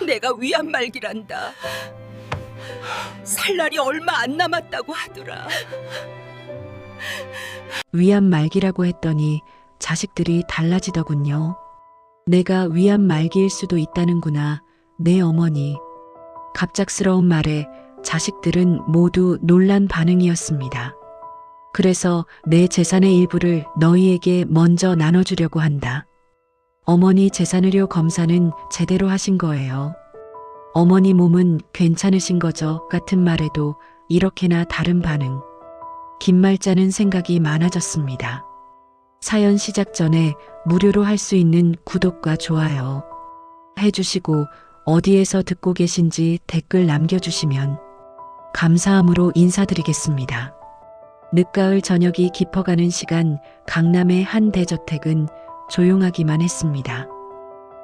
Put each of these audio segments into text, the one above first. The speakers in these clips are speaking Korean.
내가 위안말기란다. 살 날이 얼마 안 남았다고 하더라. 위안말기라고 했더니 자식들이 달라지더군요. 내가 위안말기일 수도 있다는구나, 내 어머니. 갑작스러운 말에 자식들은 모두 놀란 반응이었습니다. 그래서 내 재산의 일부를 너희에게 먼저 나눠주려고 한다. 어머니 재산의료 검사는 제대로 하신 거예요. 어머니 몸은 괜찮으신 거죠? 같은 말에도 이렇게나 다른 반응. 김말자는 생각이 많아졌습니다. 사연 시작 전에 무료로 할 수 있는 구독과 좋아요 해주시고 어디에서 듣고 계신지 댓글 남겨주시면 감사함으로 인사드리겠습니다. 늦가을 저녁이 깊어가는 시간, 강남의 한 대저택은 조용하기만 했습니다.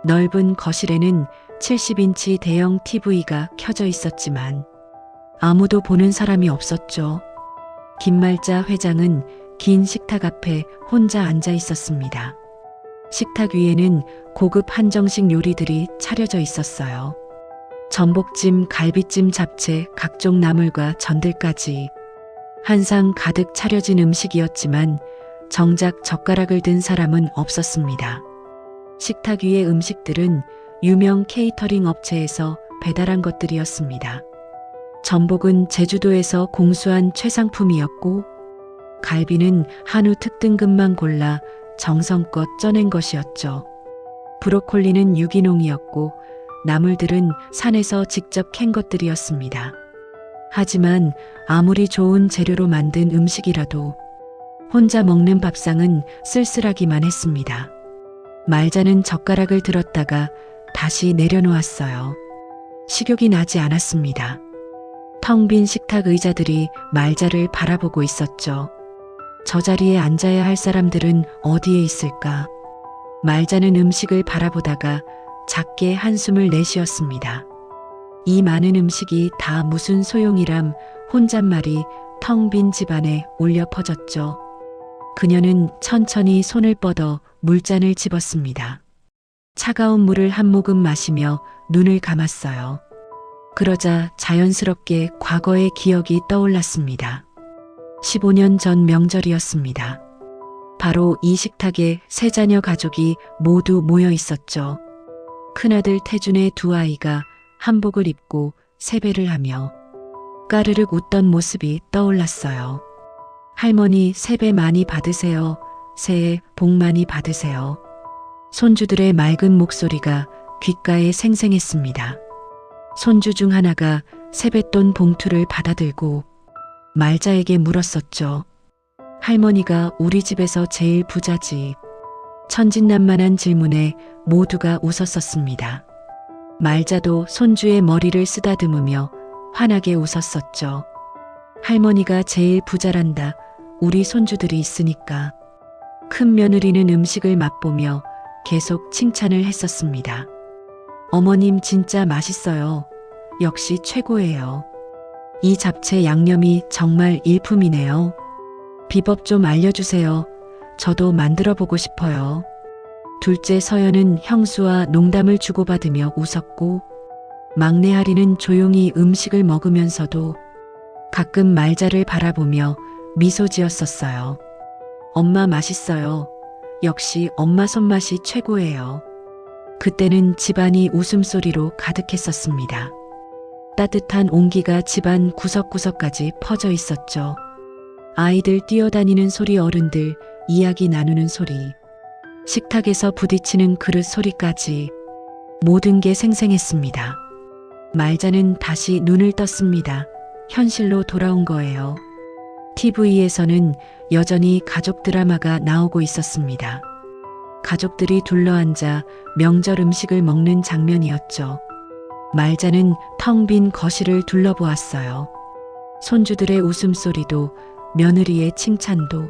넓은 거실에는 70인치 대형 TV가 켜져 있었지만 아무도 보는 사람이 없었죠. 김말자 회장은 긴 식탁 앞에 혼자 앉아 있었습니다. 식탁 위에는 고급 한정식 요리들이 차려져 있었어요. 전복찜, 갈비찜, 잡채, 각종 나물과 전들까지 한 상 가득 차려진 음식이었지만 정작 젓가락을 든 사람은 없었습니다. 식탁 위의 음식들은 유명 케이터링 업체에서 배달한 것들이었습니다. 전복은 제주도에서 공수한 최상품이었고 갈비는 한우 특등급만 골라 정성껏 쪄낸 것이었죠. 브로콜리는 유기농이었고 나물들은 산에서 직접 캔 것들이었습니다. 하지만 아무리 좋은 재료로 만든 음식이라도 혼자 먹는 밥상은 쓸쓸하기만 했습니다. 말자는 젓가락을 들었다가 다시 내려놓았어요. 식욕이 나지 않았습니다. 텅 빈 식탁 의자들이 말자를 바라보고 있었죠. 저 자리에 앉아야 할 사람들은 어디에 있을까? 말자는 음식을 바라보다가 작게 한숨을 내쉬었습니다. 이 많은 음식이 다 무슨 소용이람 혼잣말이 텅 빈 집안에 울려 퍼졌죠. 그녀는 천천히 손을 뻗어 물잔을 집었습니다. 차가운 물을 한 모금 마시며 눈을 감았어요. 그러자 자연스럽게 과거의 기억이 떠올랐습니다. 15년 전 명절이었습니다. 바로 이 식탁에 세 자녀 가족이 모두 모여 있었죠. 큰아들 태준의 두 아이가 한복을 입고 세배를 하며 까르륵 웃던 모습이 떠올랐어요. 할머니 세배 많이 받으세요. 새해 복 많이 받으세요. 손주들의 맑은 목소리가 귓가에 생생했습니다. 손주 중 하나가 세뱃돈 봉투를 받아들고 말자에게 물었었죠. 할머니가 우리 집에서 제일 부자지. 천진난만한 질문에 모두가 웃었었습니다. 말자도 손주의 머리를 쓰다듬으며 환하게 웃었었죠. 할머니가 제일 부자란다. 우리 손주들이 있으니까. 큰 며느리는 음식을 맛보며 계속 칭찬을 했었습니다. 어머님 진짜 맛있어요. 역시 최고예요. 이 잡채 양념이 정말 일품이네요. 비법 좀 알려주세요. 저도 만들어 보고 싶어요. 둘째 서연은 형수와 농담을 주고받으며 웃었고 막내 하리는 조용히 음식을 먹으면서도 가끔 말자를 바라보며 미소 지었었어요. 엄마 맛있어요. 역시 엄마 손맛이 최고예요. 그때는 집안이 웃음소리로 가득했었습니다. 따뜻한 온기가 집안 구석구석까지 퍼져 있었죠. 아이들 뛰어다니는 소리, 어른들 이야기 나누는 소리, 식탁에서 부딪히는 그릇 소리까지 모든 게 생생했습니다. 말자는 다시 눈을 떴습니다. 현실로 돌아온 거예요. TV에서는 여전히 가족 드라마가 나오고 있었습니다. 가족들이 둘러앉아 명절 음식을 먹는 장면이었죠. 말자는 텅 빈 거실을 둘러보았어요. 손주들의 웃음소리도 며느리의 칭찬도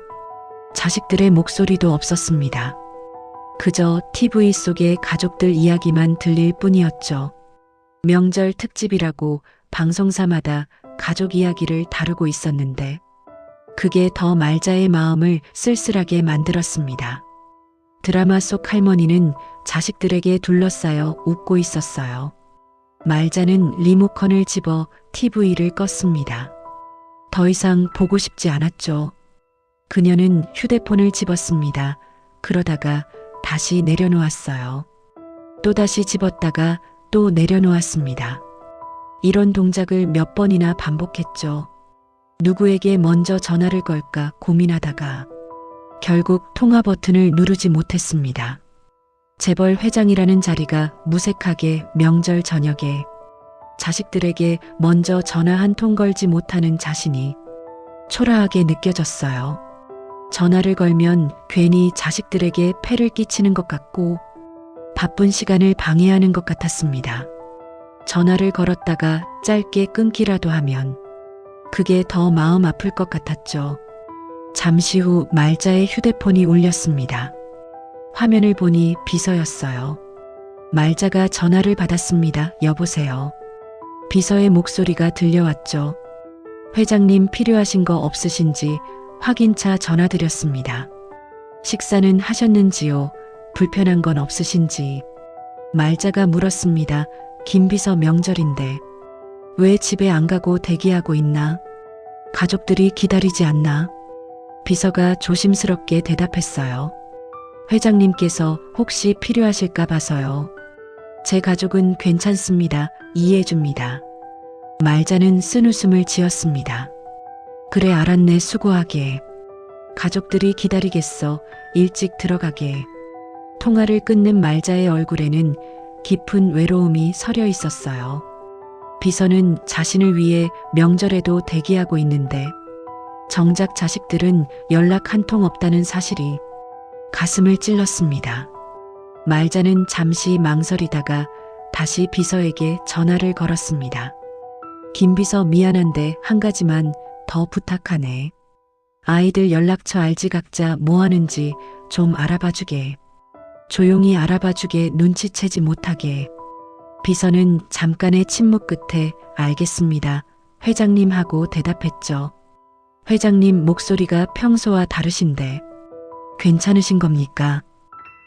자식들의 목소리도 없었습니다. 그저 TV 속의 가족들 이야기만 들릴 뿐이었죠. 명절 특집이라고 방송사마다 가족 이야기를 다루고 있었는데 그게 더 말자의 마음을 쓸쓸하게 만들었습니다. 드라마 속 할머니는 자식들에게 둘러싸여 웃고 있었어요. 말자는 리모컨을 집어 TV를 껐습니다. 더 이상 보고 싶지 않았죠. 그녀는 휴대폰을 집었습니다. 그러다가 다시 내려놓았어요. 또다시 집었다가 또 내려놓았습니다. 이런 동작을 몇 번이나 반복했죠. 누구에게 먼저 전화를 걸까 고민하다가 결국 통화 버튼을 누르지 못했습니다. 재벌 회장이라는 자리가 무색하게 명절 저녁에 자식들에게 먼저 전화 한 통 걸지 못하는 자신이 초라하게 느껴졌어요. 전화를 걸면 괜히 자식들에게 폐를 끼치는 것 같고 바쁜 시간을 방해하는 것 같았습니다. 전화를 걸었다가 짧게 끊기라도 하면 그게 더 마음 아플 것 같았죠. 잠시 후 말자의 휴대폰이 울렸습니다. 화면을 보니 비서였어요. 말자가 전화를 받았습니다. 여보세요. 비서의 목소리가 들려왔죠. 회장님 필요하신 거 없으신지 확인차 전화드렸습니다. 식사는 하셨는지요? 불편한 건 없으신지? 말자가 물었습니다. 김 비서 명절인데 왜 집에 안 가고 대기하고 있나? 가족들이 기다리지 않나? 비서가 조심스럽게 대답했어요. 회장님께서 혹시 필요하실까 봐서요. 제 가족은 괜찮습니다. 이해해줍니다. 말자는 쓴웃음을 지었습니다. 그래 알았네 수고하게. 가족들이 기다리겠어. 일찍 들어가게. 통화를 끊는 말자의 얼굴에는 깊은 외로움이 서려 있었어요. 비서는 자신을 위해 명절에도 대기하고 있는데 정작 자식들은 연락 한 통 없다는 사실이 가슴을 찔렀습니다. 말자는 잠시 망설이다가 다시 비서에게 전화를 걸었습니다. 김 비서 미안한데 한 가지만 더 부탁하네. 아이들 연락처 알지 각자 뭐 하는지 좀 알아봐 주게. 조용히 알아봐 주게 눈치채지 못하게. 비서는 잠깐의 침묵 끝에 알겠습니다. 회장님 하고 대답했죠. 회장님 목소리가 평소와 다르신데 괜찮으신 겁니까?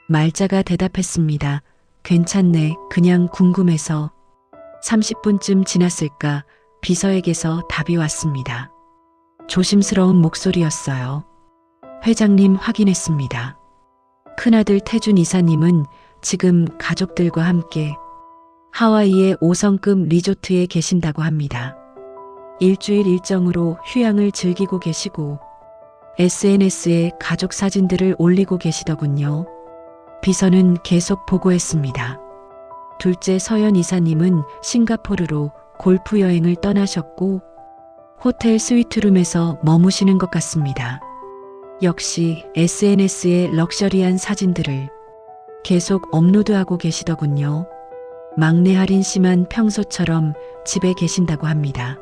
말자가 대답했습니다. 괜찮네. 그냥 궁금해서. 30분쯤 지났을까 비서에게서 답이 왔습니다. 조심스러운 목소리였어요. 회장님 확인했습니다. 큰아들 태준 이사님은 지금 가족들과 함께 하와이의 5성급 리조트에 계신다고 합니다. 일주일 일정으로 휴양을 즐기고 계시고 SNS에 가족 사진들을 올리고 계시더군요. 비서는 계속 보고했습니다. 둘째 서연 이사님은 싱가포르로 골프 여행을 떠나셨고 호텔 스위트룸에서 머무시는 것 같습니다. 역시 SNS에 럭셔리한 사진들을 계속 업로드하고 계시더군요. 막내 할인 씨만 평소처럼 집에 계신다고 합니다.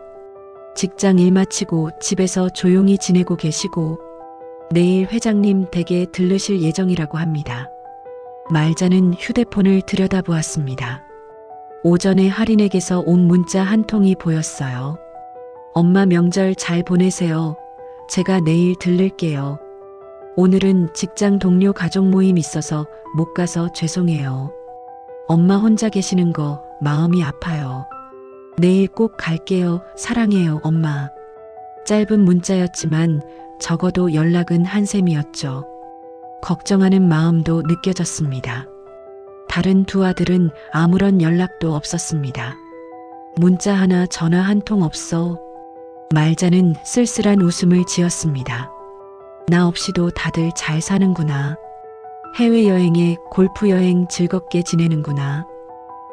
직장 일 마치고 집에서 조용히 지내고 계시고 내일 회장님 댁에 들르실 예정이라고 합니다. 말자는 휴대폰을 들여다보았습니다. 오전에 할인에게서 온 문자 한 통이 보였어요. 엄마 명절 잘 보내세요. 제가 내일 들를게요. 오늘은 직장 동료 가족 모임 있어서 못 가서 죄송해요. 엄마 혼자 계시는 거 마음이 아파요. 내일 꼭 갈게요. 사랑해요, 엄마. 짧은 문자였지만 적어도 연락은 한 셈이었죠. 걱정하는 마음도 느껴졌습니다. 다른 두 아들은 아무런 연락도 없었습니다. 문자 하나 전화 한 통 없어. 말자는 쓸쓸한 웃음을 지었습니다. 나 없이도 다들 잘 사는구나. 해외여행에 골프여행 즐겁게 지내는구나.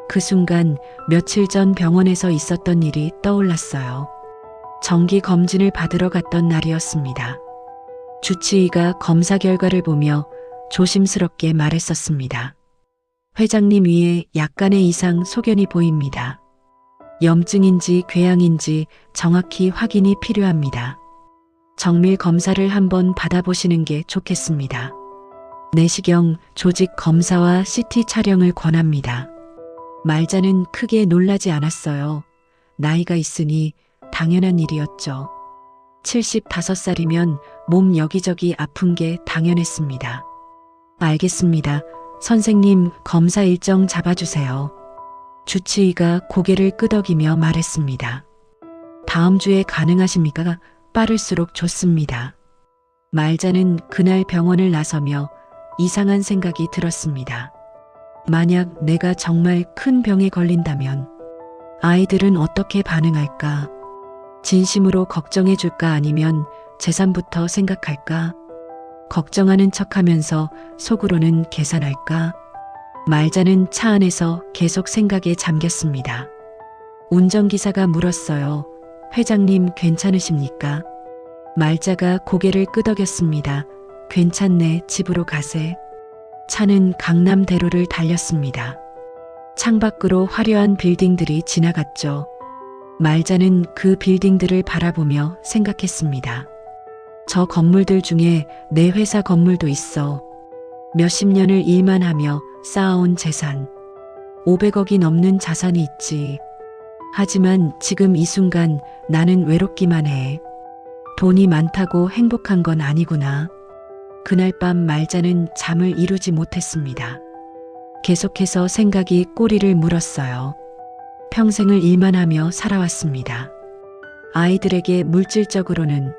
그 순간 며칠 전 병원에서 있었던 일이 떠올랐어요. 정기 검진을 받으러 갔던 날이었습니다. 주치의가 검사 결과를 보며 조심스럽게 말했었습니다. 회장님 위에 약간의 이상 소견이 보입니다. 염증인지 궤양인지 정확히 확인이 필요합니다. 정밀 검사를 한번 받아보시는 게 좋겠습니다. 내시경, 조직 검사와 CT 촬영을 권합니다. 말자는 크게 놀라지 않았어요. 나이가 있으니 당연한 일이었죠. 75살이면 몸 여기저기 아픈 게 당연했습니다. 알겠습니다. 선생님, 검사 일정 잡아주세요. 주치의가 고개를 끄덕이며 말했습니다. 다음 주에 가능하십니까? 빠를수록 좋습니다. 말자는 그날 병원을 나서며 이상한 생각이 들었습니다. 만약 내가 정말 큰 병에 걸린다면 아이들은 어떻게 반응할까? 진심으로 걱정해 줄까 아니면 재산부터 생각할까? 걱정하는 척하면서 속으로는 계산할까? 말자는 차 안에서 계속 생각에 잠겼습니다. 운전기사가 물었어요. 회장님 괜찮으십니까? 말자가 고개를 끄덕였습니다. 괜찮네, 집으로 가세. 차는 강남대로를 달렸습니다. 창밖으로 화려한 빌딩들이 지나갔죠. 말자는 그 빌딩들을 바라보며 생각했습니다. 저 건물들 중에 내 회사 건물도 있어. 몇십 년을 일만 하며 쌓아온 재산. 500억이 넘는 자산이 있지. 하지만 지금 이 순간 나는 외롭기만 해. 돈이 많다고 행복한 건 아니구나. 그날 밤 말자는 잠을 이루지 못했습니다. 계속해서 생각이 꼬리를 물었어요. 평생을 일만 하며 살아왔습니다. 아이들에게 물질적으로는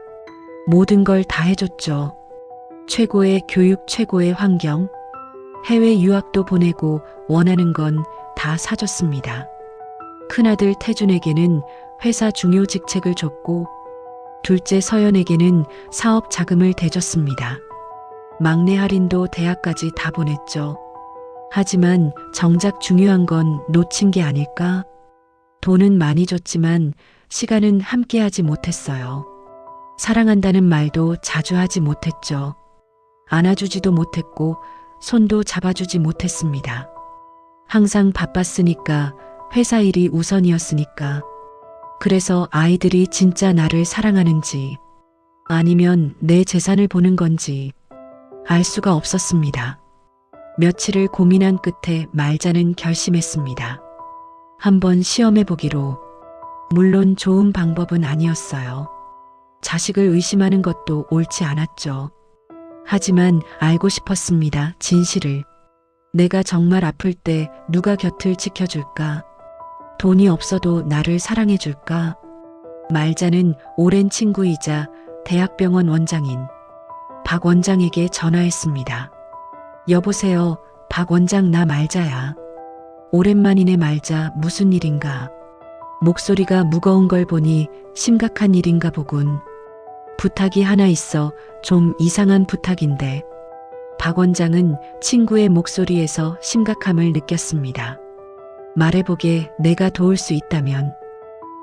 모든 걸 다 해줬죠. 최고의 교육, 최고의 환경, 해외 유학도 보내고 원하는 건 다 사줬습니다. 큰아들 태준에게는 회사 중요 직책을 줬고 둘째 서연에게는 사업 자금을 대줬습니다. 막내 할인도 대학까지 다 보냈죠. 하지만 정작 중요한 건 놓친 게 아닐까? 돈은 많이 줬지만 시간은 함께하지 못했어요. 사랑한다는 말도 자주 하지 못했죠. 안아주지도 못했고 손도 잡아주지 못했습니다. 항상 바빴으니까, 회사 일이 우선이었으니까. 그래서 아이들이 진짜 나를 사랑하는지 아니면 내 재산을 보는 건지 알 수가 없었습니다. 며칠을 고민한 끝에 말자는 결심했습니다. 한번 시험해보기로. 물론 좋은 방법은 아니었어요. 자식을 의심하는 것도 옳지 않았죠. 하지만 알고 싶었습니다. 진실을. 내가 정말 아플 때 누가 곁을 지켜줄까? 돈이 없어도 나를 사랑해줄까? 말자는 오랜 친구이자 대학병원 원장인 박 원장에게 전화했습니다. 여보세요, 박 원장, 나 말자야. 오랜만이네. 말자, 무슨 일인가? 목소리가 무거운 걸 보니 심각한 일인가 보군. 부탁이 하나 있어. 좀 이상한 부탁인데. 박 원장은 친구의 목소리에서 심각함을 느꼈습니다. 말해보게. 내가 도울 수 있다면.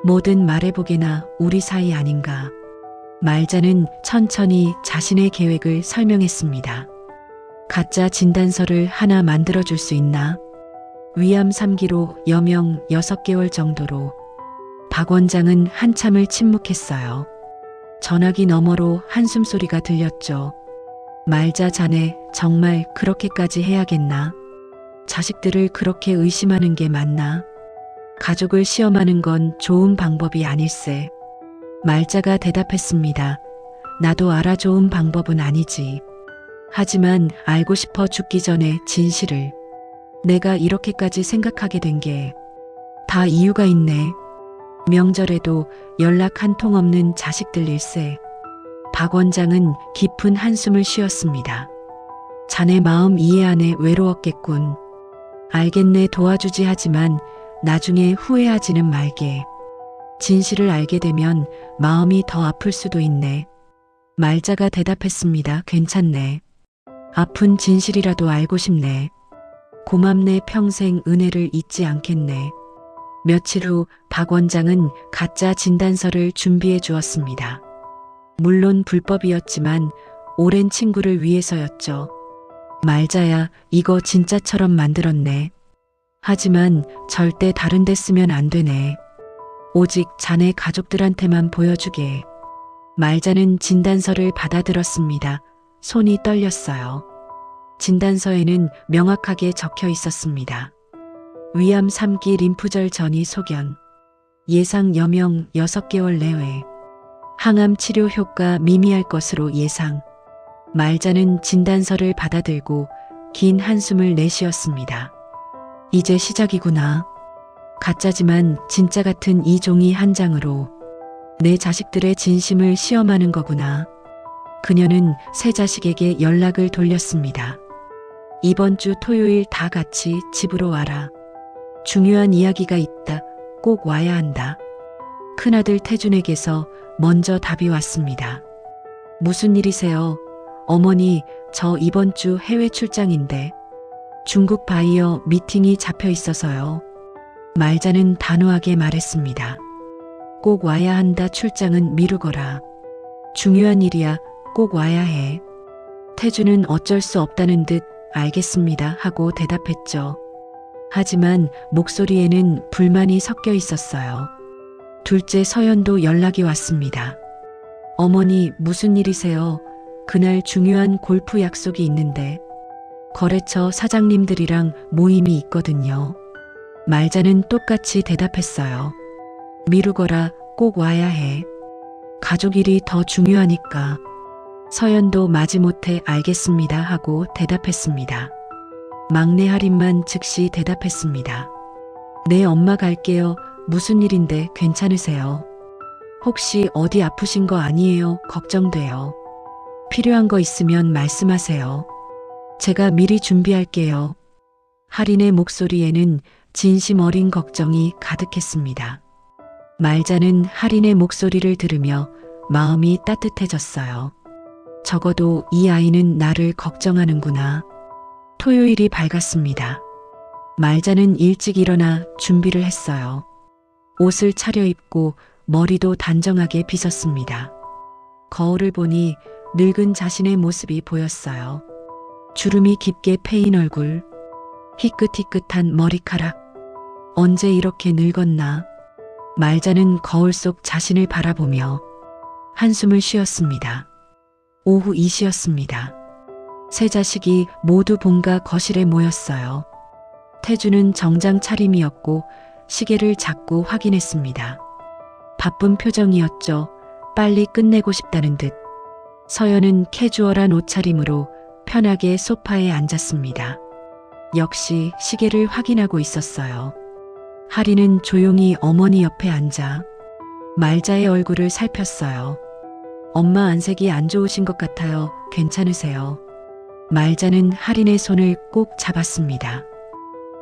뭐든 말해보게나. 우리 사이 아닌가. 말자는 천천히 자신의 계획을 설명했습니다. 가짜 진단서를 하나 만들어줄 수 있나? 위암 3기로 여명 6개월 정도로. 박 원장은 한참을 침묵했어요. 전화기 너머로 한숨소리가 들렸죠. 말자, 자네 정말 그렇게까지 해야겠나? 자식들을 그렇게 의심하는 게 맞나? 가족을 시험하는 건 좋은 방법이 아닐세. 말자가 대답했습니다. 나도 알아, 좋은 방법은 아니지. 하지만 알고 싶어 죽기 전에 진실을. 내가 이렇게까지 생각하게 된 게 다 이유가 있네. 명절에도 연락 한 통 없는 자식들 일세. 박 원장은 깊은 한숨을 쉬었습니다. 자네 마음 이해하네. 외로웠겠군. 알겠네, 도와주지. 하지만 나중에 후회하지는 말게. 진실을 알게 되면 마음이 더 아플 수도 있네. 말자가 대답했습니다. 괜찮네. 아픈 진실이라도 알고 싶네. 고맙네. 평생 은혜를 잊지 않겠네. 며칠 후 박 원장은 가짜 진단서를 준비해 주었습니다. 물론 불법이었지만 오랜 친구를 위해서였죠. 말자야, 이거 진짜처럼 만들었네. 하지만 절대 다른 데 쓰면 안 되네. 오직 자네 가족들한테만 보여주게. 말자는 진단서를 받아들었습니다. 손이 떨렸어요. 진단서에는 명확하게 적혀 있었습니다. 위암 3기, 림프절 전이 소견. 예상 여명 6개월 내외. 항암 치료 효과 미미할 것으로 예상. 말자는 진단서를 받아들고 긴 한숨을 내쉬었습니다. 이제 시작이구나. 가짜지만 진짜 같은 이 종이 한 장으로 내 자식들의 진심을 시험하는 거구나. 그녀는 세 자식에게 연락을 돌렸습니다. 이번 주 토요일 다 같이 집으로 와라. 중요한 이야기가 있다. 꼭 와야 한다. 큰아들 태준에게서 먼저 답이 왔습니다. 무슨 일이세요? 어머니, 저 이번 주 해외 출장인데 중국 바이어 미팅이 잡혀 있어서요. 말자는 단호하게 말했습니다. 꼭 와야 한다. 출장은 미루거라. 중요한 일이야. 꼭 와야 해. 태준은 어쩔 수 없다는 듯 알겠습니다 하고 대답했죠. 하지만 목소리에는 불만이 섞여 있었어요. 둘째 서연도 연락이 왔습니다. 어머니, 무슨 일이세요? 그날 중요한 골프 약속이 있는데 거래처 사장님들이랑 모임이 있거든요. 말자는 똑같이 대답했어요. 미루거라. 꼭 와야 해. 가족 일이 더 중요하니까. 서연도 마지못해 알겠습니다 하고 대답했습니다. 막내 할인만 즉시 대답했습니다. 네, 엄마 갈게요. 무슨 일인데 괜찮으세요? 혹시 어디 아프신 거 아니에요? 걱정돼요. 필요한 거 있으면 말씀하세요. 제가 미리 준비할게요. 할인의 목소리에는 진심 어린 걱정이 가득했습니다. 말자는 할인의 목소리를 들으며 마음이 따뜻해졌어요. 적어도 이 아이는 나를 걱정하는구나. 토요일이 밝았습니다. 말자는 일찍 일어나 준비를 했어요. 옷을 차려입고 머리도 단정하게 빗었습니다. 거울을 보니 늙은 자신의 모습이 보였어요. 주름이 깊게 패인 얼굴, 희끗희끗한 머리카락. 언제 이렇게 늙었나? 말자는 거울 속 자신을 바라보며 한숨을 쉬었습니다. 오후 2시였습니다. 세 자식이 모두 본가 거실에 모였어요. 태주는 정장 차림이었고 시계를 자꾸 확인했습니다. 바쁜 표정이었죠. 빨리 끝내고 싶다는 듯. 서연은 캐주얼한 옷차림으로 편하게 소파에 앉았습니다. 역시 시계를 확인하고 있었어요. 하리는 조용히 어머니 옆에 앉아 말자의 얼굴을 살폈어요. 엄마 안색이 안 좋으신 것 같아요. 괜찮으세요? 말자는 하린의 손을 꼭 잡았습니다.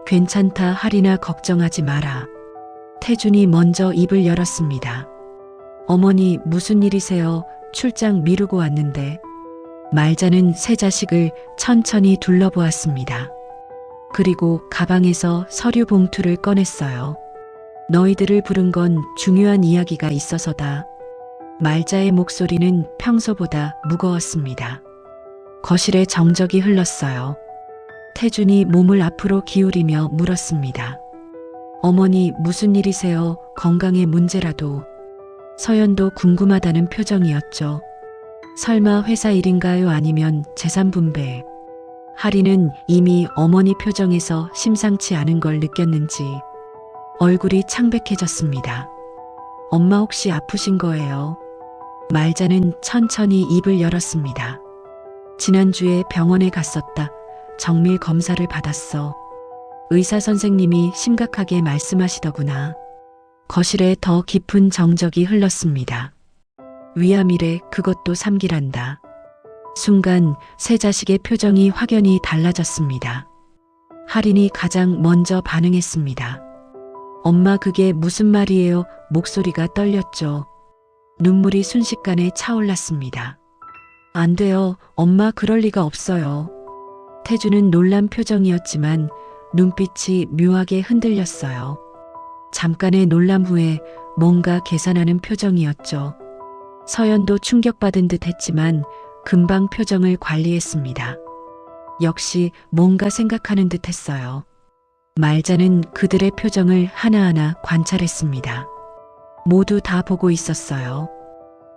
괜찮다 하린아, 걱정하지 마라. 태준이 먼저 입을 열었습니다. 어머니, 무슨 일이세요? 출장 미루고 왔는데. 말자는 세 자식을 천천히 둘러보았습니다. 그리고 가방에서 서류 봉투를 꺼냈어요. 너희들을 부른 건 중요한 이야기가 있어서다. 말자의 목소리는 평소보다 무거웠습니다. 거실에 정적이 흘렀어요. 태준이 몸을 앞으로 기울이며 물었습니다. 어머니, 무슨 일이세요? 건강에 문제라도. 서연도 궁금하다는 표정이었죠. 설마 회사 일인가요? 아니면 재산 분배? 하리는 이미 어머니 표정에서 심상치 않은 걸 느꼈는지 얼굴이 창백해졌습니다. 엄마 혹시 아프신 거예요? 말자는 천천히 입을 열었습니다. 지난주에 병원에 갔었다. 정밀 검사를 받았어. 의사 선생님이 심각하게 말씀하시더구나. 거실에 더 깊은 정적이 흘렀습니다. 위암이래. 그것도 3기란다. 순간 세 자식의 표정이 확연히 달라졌습니다. 하린이 가장 먼저 반응했습니다. 엄마, 그게 무슨 말이에요? 목소리가 떨렸죠. 눈물이 순식간에 차올랐습니다. 안 돼요. 엄마, 그럴 리가 없어요. 태주는 놀란 표정이었지만 눈빛이 묘하게 흔들렸어요. 잠깐의 놀람 후에 뭔가 계산하는 표정이었죠. 서연도 충격받은 듯 했지만 금방 표정을 관리했습니다. 역시 뭔가 생각하는 듯 했어요. 말자는 그들의 표정을 하나하나 관찰했습니다. 모두 다 보고 있었어요.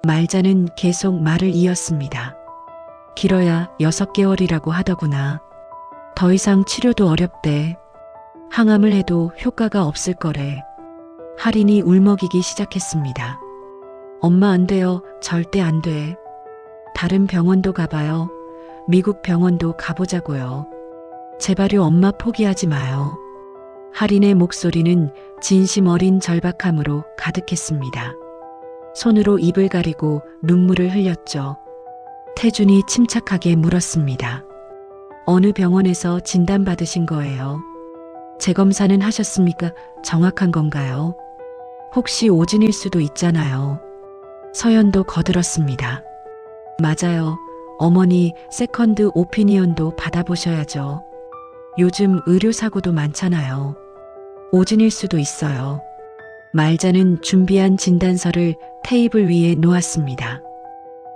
말자는 계속 말을 이었습니다. 길어야 6개월이라고 하더구나. 더 이상 치료도 어렵대. 항암을 해도 효과가 없을 거래. 하린이 울먹이기 시작했습니다. 엄마, 안 돼요. 절대 안 돼. 다른 병원도 가봐요. 미국 병원도 가보자고요. 제발요, 엄마, 포기하지 마요. 하린의 목소리는 진심 어린 절박함으로 가득했습니다. 손으로 입을 가리고 눈물을 흘렸죠. 태준이 침착하게 물었습니다. 어느 병원에서 진단받으신 거예요? 재검사는 하셨습니까? 정확한 건가요? 혹시 오진일 수도 있잖아요. 서연도 거들었습니다. 맞아요. 어머니 세컨드 오피니언도 받아보셔야죠. 요즘 의료사고도 많잖아요. 오진일 수도 있어요. 말자는 준비한 진단서를 테이블 위에 놓았습니다.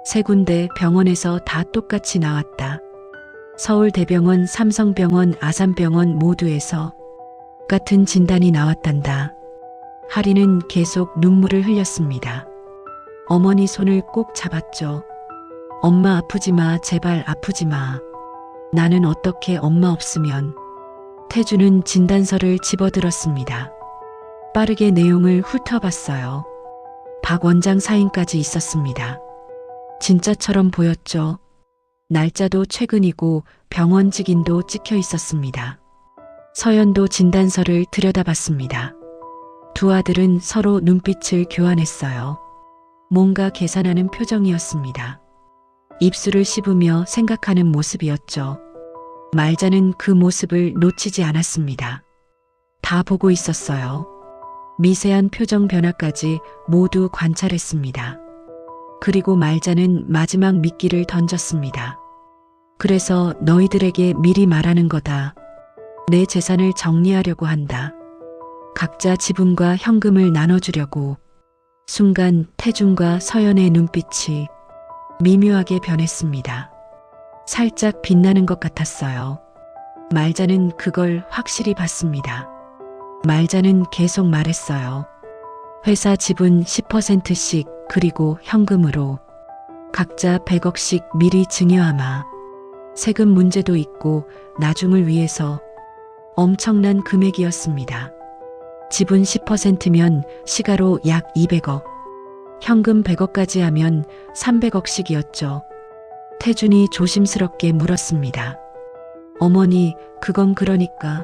세 군데 병원에서 다 똑같이 나왔다. 서울대병원, 삼성병원, 아산병원 모두에서 같은 진단이 나왔단다. 하리는 계속 눈물을 흘렸습니다. 어머니 손을 꼭 잡았죠. 엄마 아프지 마, 제발 아프지 마. 나는 어떻게 엄마 없으면. 태주는 진단서를 집어들었습니다. 빠르게 내용을 훑어봤어요. 박 원장 사인까지 있었습니다. 진짜처럼 보였죠. 날짜도 최근이고 병원 직인도 찍혀 있었습니다. 서연도 진단서를 들여다봤습니다. 두 아들은 서로 눈빛을 교환했어요. 뭔가 계산하는 표정이었습니다. 입술을 씹으며 생각하는 모습이었죠. 말자는 그 모습을 놓치지 않았습니다. 다 보고 있었어요. 미세한 표정 변화까지 모두 관찰했습니다. 그리고 말자는 마지막 미끼를 던졌습니다. 그래서 너희들에게 미리 말하는 거다. 내 재산을 정리하려고 한다. 각자 지분과 현금을 나눠주려고. 순간 태준과 서연의 눈빛이 미묘하게 변했습니다. 살짝 빛나는 것 같았어요. 말자는 그걸 확실히 봤습니다. 말자는 계속 말했어요. 회사 지분 10%씩 그리고 현금으로 각자 100억씩 미리 증여하마. 세금 문제도 있고 나중을 위해서. 엄청난 금액이었습니다. 지분 10%면 시가로 약 200억. 현금 100억까지 하면 300억씩이었죠. 태준이 조심스럽게 물었습니다. 어머니, 그건 그러니까.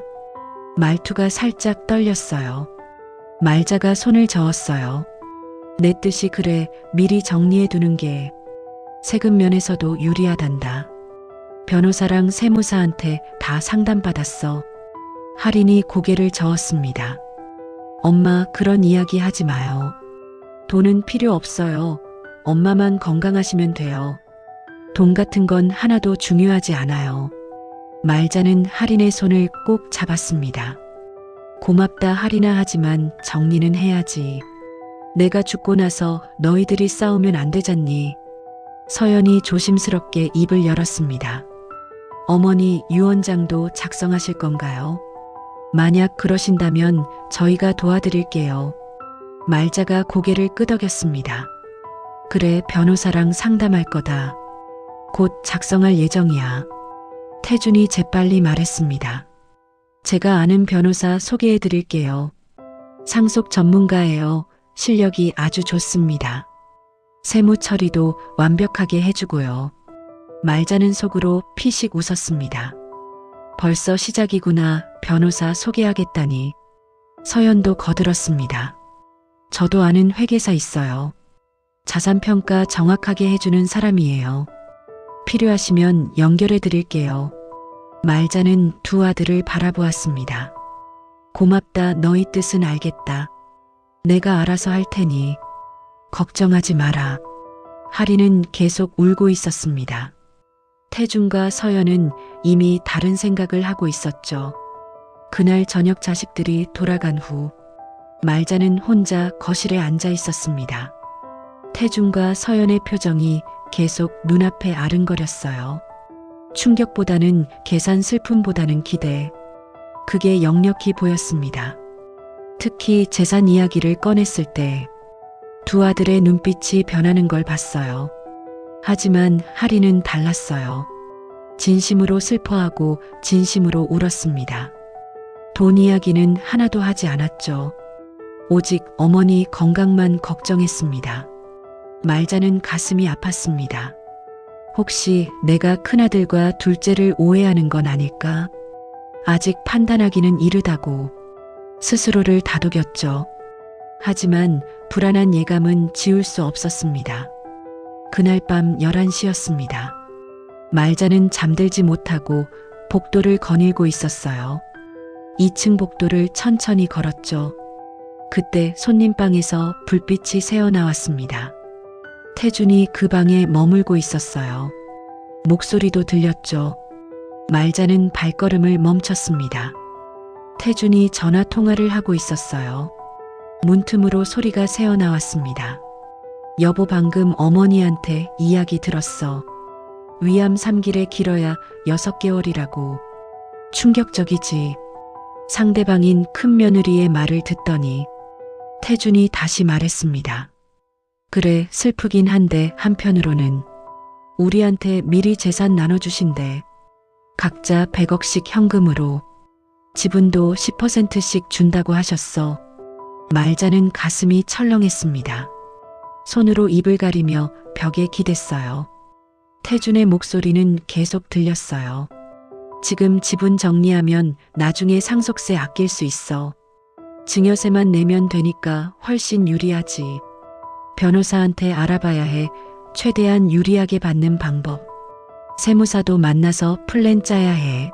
말투가 살짝 떨렸어요. 말자가 손을 저었어요. 내 뜻이 그래. 미리 정리해 두는 게 세금 면에서도 유리하단다. 변호사랑 세무사한테 다 상담받았어. 할인이 고개를 저었습니다. 엄마, 그런 이야기 하지 마요. 돈은 필요 없어요. 엄마만 건강하시면 돼요. 돈 같은 건 하나도 중요하지 않아요. 말자는 할인의 손을 꼭 잡았습니다. 고맙다 할인아, 하지만 정리는 해야지. 내가 죽고 나서 너희들이 싸우면 안 되잖니. 서연이 조심스럽게 입을 열었습니다. 어머니, 유언장도 작성하실 건가요? 만약 그러신다면 저희가 도와드릴게요. 말자가 고개를 끄덕였습니다. 그래, 변호사랑 상담할 거다. 곧 작성할 예정이야. 태준이 재빨리 말했습니다. 제가 아는 변호사 소개해 드릴게요. 상속 전문가예요. 실력이 아주 좋습니다. 세무 처리도 완벽하게 해주고요. 말자는 속으로 피식 웃었습니다. 벌써 시작이구나. 변호사 소개하겠다니. 서연도 거들었습니다. 저도 아는 회계사 있어요. 자산평가 정확하게 해주는 사람이에요. 필요하시면 연결해 드릴게요. 말자는 두 아들을 바라보았습니다. 고맙다. 너희 뜻은 알겠다. 내가 알아서 할 테니 걱정하지 마라. 하리는 계속 울고 있었습니다. 태준과 서연은 이미 다른 생각을 하고 있었죠. 그날 저녁 자식들이 돌아간 후 말자는 혼자 거실에 앉아 있었습니다. 태준과 서연의 표정이 계속 눈앞에 아른거렸어요. 충격보다는 계산, 슬픔보다는 기대. 그게 역력히 보였습니다. 특히 재산 이야기를 꺼냈을 때 두 아들의 눈빛이 변하는 걸 봤어요. 하지만 하리는 달랐어요. 진심으로 슬퍼하고 진심으로 울었습니다. 돈 이야기는 하나도 하지 않았죠. 오직 어머니 건강만 걱정했습니다. 말자는 가슴이 아팠습니다. 혹시 내가 큰아들과 둘째를 오해하는 건 아닐까? 아직 판단하기는 이르다고. 스스로를 다독였죠. 하지만 불안한 예감은 지울 수 없었습니다. 그날 밤 11시였습니다. 말자는 잠들지 못하고 복도를 거닐고 있었어요. 2층 복도를 천천히 걸었죠. 그때 손님방에서 불빛이 새어나왔습니다. 태준이 그 방에 머물고 있었어요. 목소리도 들렸죠. 말자는 발걸음을 멈췄습니다. 태준이 전화 통화를 하고 있었어요. 문틈으로 소리가 새어나왔습니다. 여보, 방금 어머니한테 이야기 들었어. 위암 3기래 길어야 6개월이라고. 충격적이지. 상대방인 큰며느리의 말을 듣더니 태준이 다시 말했습니다. 그래, 슬프긴 한데 한편으로는 우리한테 미리 재산 나눠주신대. 각자 100억씩 현금으로, 지분도 10%씩 준다고 하셨어. 말자는 가슴이 철렁했습니다. 손으로 입을 가리며 벽에 기댔어요. 태준의 목소리는 계속 들렸어요. 지금 지분 정리하면 나중에 상속세 아낄 수 있어. 증여세만 내면 되니까 훨씬 유리하지. 변호사한테 알아봐야 해. 최대한 유리하게 받는 방법. 세무사도 만나서 플랜 짜야 해.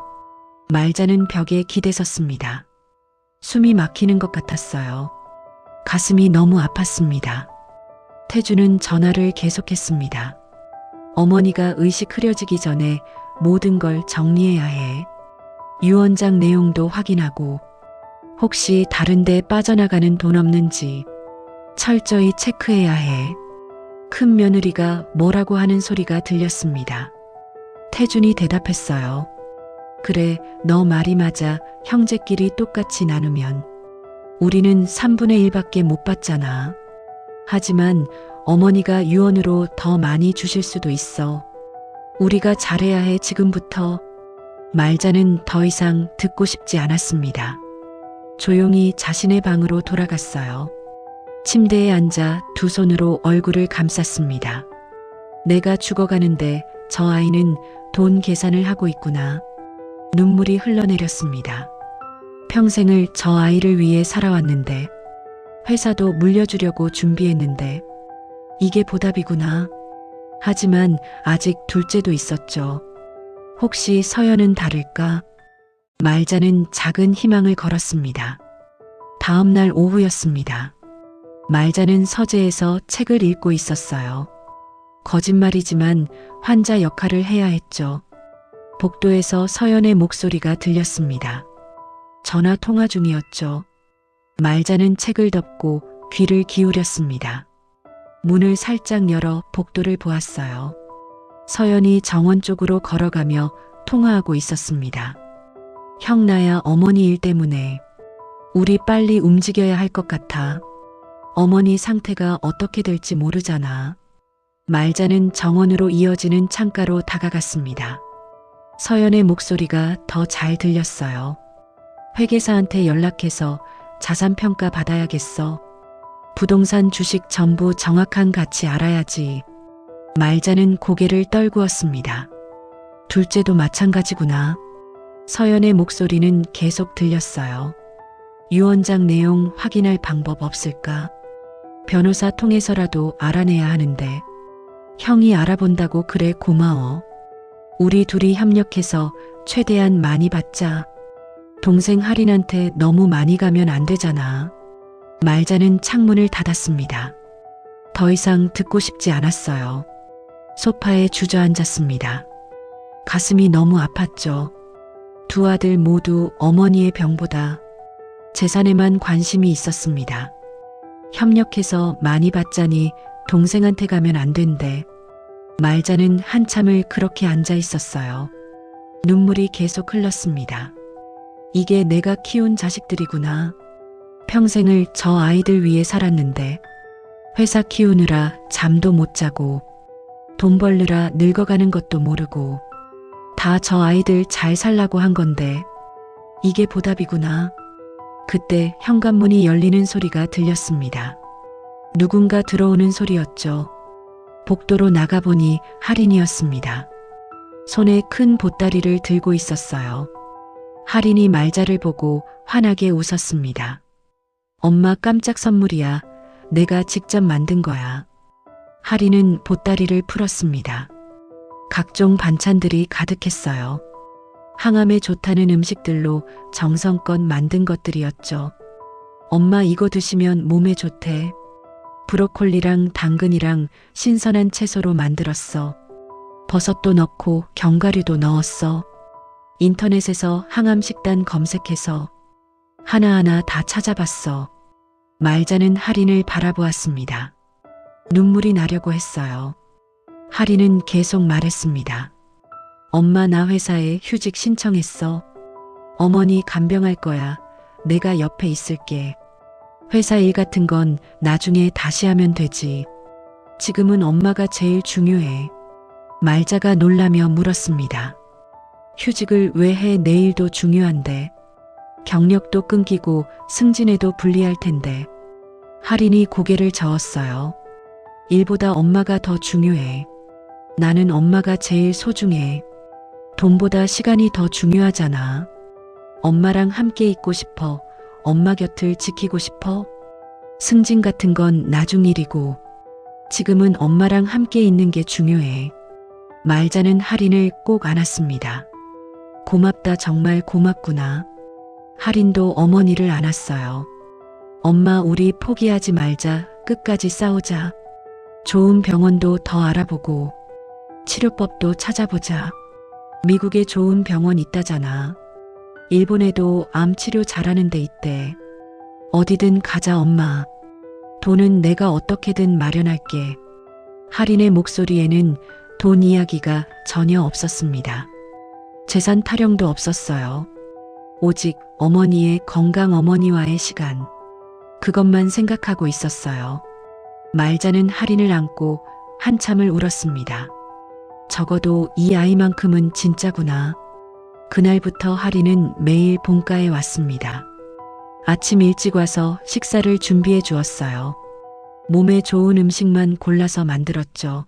말자는 벽에 기대섰습니다. 숨이 막히는 것 같았어요. 가슴이 너무 아팠습니다. 태준은 전화를 계속했습니다. 어머니가 의식 흐려지기 전에 모든 걸 정리해야 해. 유언장 내용도 확인하고 혹시 다른 데 빠져나가는 돈 없는지 철저히 체크해야 해. 큰 며느리가 뭐라고 하는 소리가 들렸습니다. 태준이 대답했어요. 그래, 너 말이 맞아. 형제끼리 똑같이 나누면 우리는 3분의 1밖에 못 받잖아. 하지만 어머니가 유언으로 더 많이 주실 수도 있어. 우리가 잘해야 해, 지금부터. 말자는 더 이상 듣고 싶지 않았습니다. 조용히 자신의 방으로 돌아갔어요. 침대에 앉아 두 손으로 얼굴을 감쌌습니다. 내가 죽어가는데 저 아이는 돈 계산을 하고 있구나. 눈물이 흘러내렸습니다. 평생을 저 아이를 위해 살아왔는데, 회사도 물려주려고 준비했는데 이게 보답이구나. 하지만 아직 둘째도 있었죠. 혹시 서연은 다를까? 말자는 작은 희망을 걸었습니다. 다음 날 오후였습니다. 말자는 서재에서 책을 읽고 있었어요. 거짓말이지만 환자 역할을 해야 했죠. 복도에서 서연의 목소리가 들렸습니다. 전화 통화 중이었죠. 말자는 책을 덮고 귀를 기울였습니다. 문을 살짝 열어 복도를 보았어요. 서연이 정원 쪽으로 걸어가며 통화하고 있었습니다. 형, 나야 어머니 일 때문에. 우리 빨리 움직여야 할 것 같아. 어머니 상태가 어떻게 될지 모르잖아. 말자는 정원으로 이어지는 창가로 다가갔습니다. 서연의 목소리가 더 잘 들렸어요. 회계사한테 연락해서 자산평가 받아야겠어. 부동산 주식 전부 정확한 가치 알아야지. 말자는 고개를 떨구었습니다. 둘째도 마찬가지구나. 서연의 목소리는 계속 들렸어요. 유언장 내용 확인할 방법 없을까? 변호사 통해서라도 알아내야 하는데. 형이 알아본다고. 그래, 고마워. 우리 둘이 협력해서 최대한 많이 받자. 동생 할인한테 너무 많이 가면 안 되잖아. 말자는 창문을 닫았습니다. 더 이상 듣고 싶지 않았어요. 소파에 주저앉았습니다. 가슴이 너무 아팠죠. 두 아들 모두 어머니의 병보다 재산에만 관심이 있었습니다. 협력해서 많이 받자니 동생한테 가면 안 된대. 말자는 한참을 그렇게 앉아 있었어요. 눈물이 계속 흘렀습니다. 이게 내가 키운 자식들이구나. 평생을 저 아이들 위해 살았는데 회사 키우느라 잠도 못 자고 돈 벌느라 늙어가는 것도 모르고 다 저 아이들 잘 살라고 한 건데 이게 보답이구나. 그때 현관문이 열리는 소리가 들렸습니다. 누군가 들어오는 소리였죠. 복도로 나가보니 할인이었습니다. 손에 큰 보따리를 들고 있었어요. 할인이 말자를 보고 환하게 웃었습니다. 엄마 깜짝 선물이야. 내가 직접 만든 거야. 할인은 보따리를 풀었습니다. 각종 반찬들이 가득했어요. 항암에 좋다는 음식들로 정성껏 만든 것들이었죠. 엄마 이거 드시면 몸에 좋대. 브로콜리랑 당근이랑 신선한 채소로 만들었어. 버섯도 넣고 견과류도 넣었어. 인터넷에서 항암 식단 검색해서 하나하나 다 찾아봤어. 말자는 할인을 바라보았습니다. 눈물이 나려고 했어요. 할인은 계속 말했습니다. 엄마 나 회사에 휴직 신청했어. 어머니 간병할 거야. 내가 옆에 있을게. 회사 일 같은 건 나중에 다시 하면 되지. 지금은 엄마가 제일 중요해. 말자가 놀라며 물었습니다. 휴직을 왜 해? 내일도 중요한데. 경력도 끊기고 승진에도 불리할 텐데. 할인이 고개를 저었어요. 일보다 엄마가 더 중요해. 나는 엄마가 제일 소중해. 돈보다 시간이 더 중요하잖아. 엄마랑 함께 있고 싶어. 엄마 곁을 지키고 싶어. 승진 같은 건 나중 일이고 지금은 엄마랑 함께 있는 게 중요해. 말자는 할인을 꼭 안았습니다. 고맙다 정말 고맙구나. 할인도 어머니를 안았어요. 엄마 우리 포기하지 말자. 끝까지 싸우자. 좋은 병원도 더 알아보고 치료법도 찾아보자. 미국에 좋은 병원 있다잖아. 일본에도 암 치료 잘하는 데 있대. 어디든 가자 엄마. 돈은 내가 어떻게든 마련할게. 할인의 목소리에는 돈 이야기가 전혀 없었습니다. 재산 타령도 없었어요. 오직 어머니의 건강, 어머니와의 시간. 그것만 생각하고 있었어요. 말자는 할인을 안고 한참을 울었습니다. 적어도 이 아이만큼은 진짜구나. 그날부터 할인은 매일 본가에 왔습니다. 아침 일찍 와서 식사를 준비해 주었어요. 몸에 좋은 음식만 골라서 만들었죠.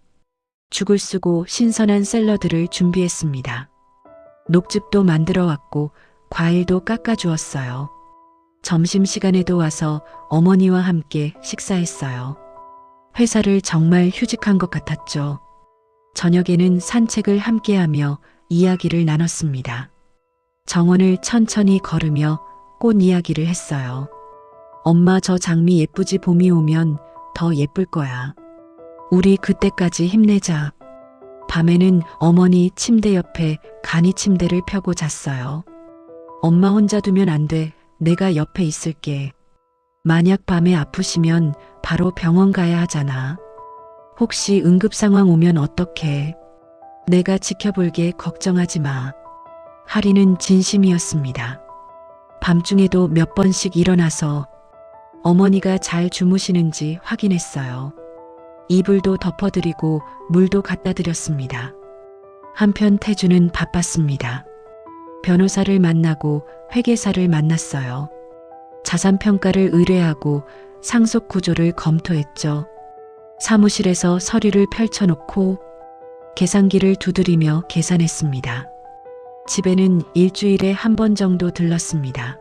죽을 쓰고 신선한 샐러드를 준비했습니다. 녹즙도 만들어 왔고 과일도 깎아 주었어요. 점심시간에도 와서 어머니와 함께 식사했어요. 회사를 정말 휴직한 것 같았죠. 저녁에는 산책을 함께하며 이야기를 나눴습니다. 정원을 천천히 걸으며 꽃 이야기를 했어요. 엄마 저 장미 예쁘지? 봄이 오면 더 예쁠 거야. 우리 그때까지 힘내자. 밤에는 어머니 침대 옆에 간이 침대를 펴고 잤어요. 엄마 혼자 두면 안 돼. 내가 옆에 있을게. 만약 밤에 아프시면 바로 병원 가야 하잖아. 혹시 응급 상황 오면 어떡해. 내가 지켜볼게. 걱정하지 마. 할인은 진심이었습니다. 밤중에도 몇 번씩 일어나서 어머니가 잘 주무시는지 확인했어요. 이불도 덮어드리고 물도 갖다 드렸습니다. 한편 태주는 바빴습니다. 변호사를 만나고 회계사를 만났어요. 자산평가를 의뢰하고 상속 구조를 검토했죠. 사무실에서 서류를 펼쳐놓고 계산기를 두드리며 계산했습니다. 집에는 일주일에 한 번 정도 들렀습니다.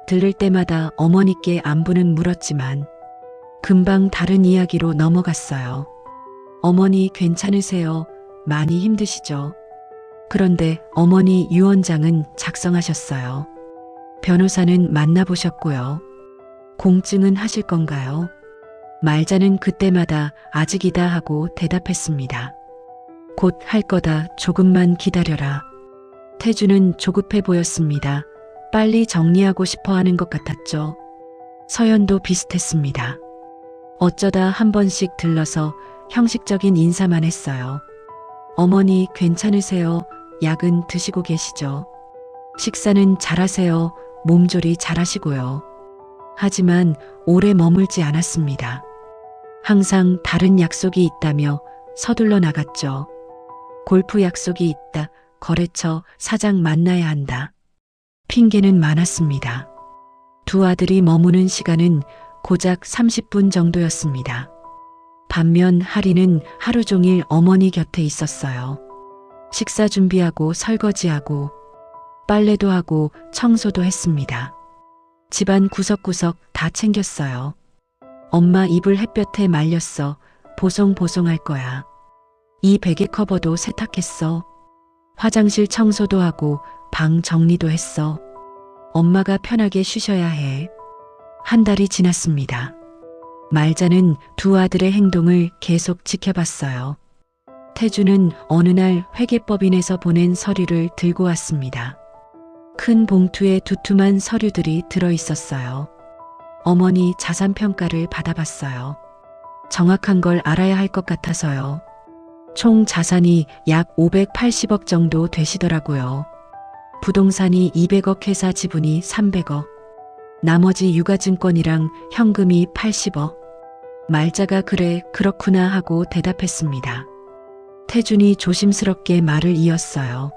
들를 때마다 어머니께 안부는 물었지만 금방 다른 이야기로 넘어갔어요. 어머니 괜찮으세요? 많이 힘드시죠? 그런데 어머니 유언장은 작성하셨어요. 변호사는 만나보셨고요. 공증은 하실 건가요? 말자는 그때마다 아직이다 하고 대답했습니다. 곧 할 거다. 조금만 기다려라. 태주는 조급해 보였습니다. 빨리 정리하고 싶어 하는 것 같았죠. 서연도 비슷했습니다. 어쩌다 한 번씩 들러서 형식적인 인사만 했어요. 어머니 괜찮으세요? 약은 드시고 계시죠? 식사는 잘하세요? 몸조리 잘하시고요. 하지만 오래 머물지 않았습니다. 항상 다른 약속이 있다며 서둘러 나갔죠. 골프 약속이 있다. 거래처 사장 만나야 한다. 핑계는 많았습니다. 두 아들이 머무는 시간은 고작 30분 정도였습니다. 반면 할인은 하루 종일 어머니 곁에 있었어요. 식사 준비하고 설거지하고 빨래도 하고 청소도 했습니다. 집안 구석구석 다 챙겼어요. 엄마 이불 햇볕에 말렸어. 보송보송할 거야. 이 베개 커버도 세탁했어. 화장실 청소도 하고 방 정리도 했어. 엄마가 편하게 쉬셔야 해. 한 달이 지났습니다. 말자는 두 아들의 행동을 계속 지켜봤어요. 태주는 어느 날 회계법인에서 보낸 서류를 들고 왔습니다. 큰 봉투에 두툼한 서류들이 들어 있었어요. 어머니 자산평가를 받아봤어요. 정확한 걸 알아야 할 것 같아서요. 총 자산이 약 580억 정도 되시더라고요. 부동산이 200억, 회사 지분이 300억, 나머지 유가증권이랑 현금이 80억. 말자가 그래, 그렇구나 하고 대답했습니다. 태준이 조심스럽게 말을 이었어요.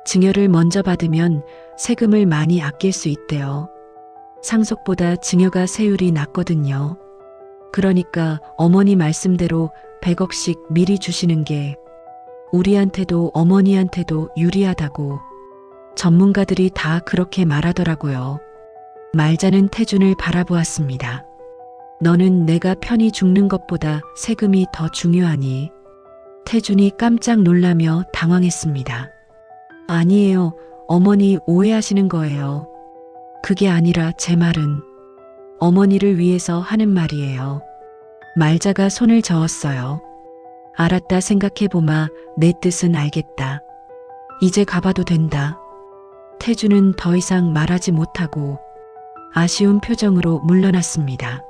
증여를 먼저 받으면 세금을 많이 아낄 수 있대요. 상속보다 증여가 세율이 낮거든요. 그러니까 어머니 말씀대로 100억씩 미리 주시는 게 우리한테도 어머니한테도 유리하다고 전문가들이 다 그렇게 말하더라고요. 말자는 태준을 바라보았습니다. 너는 내가 편히 죽는 것보다 세금이 더 중요하니? 태준이 깜짝 놀라며 당황했습니다. 아니에요. 어머니 오해하시는 거예요. 그게 아니라 제 말은 어머니를 위해서 하는 말이에요. 말자가 손을 저었어요. 알았다, 생각해보마. 내 뜻은 알겠다. 이제 가봐도 된다. 태주는 더 이상 말하지 못하고 아쉬운 표정으로 물러났습니다.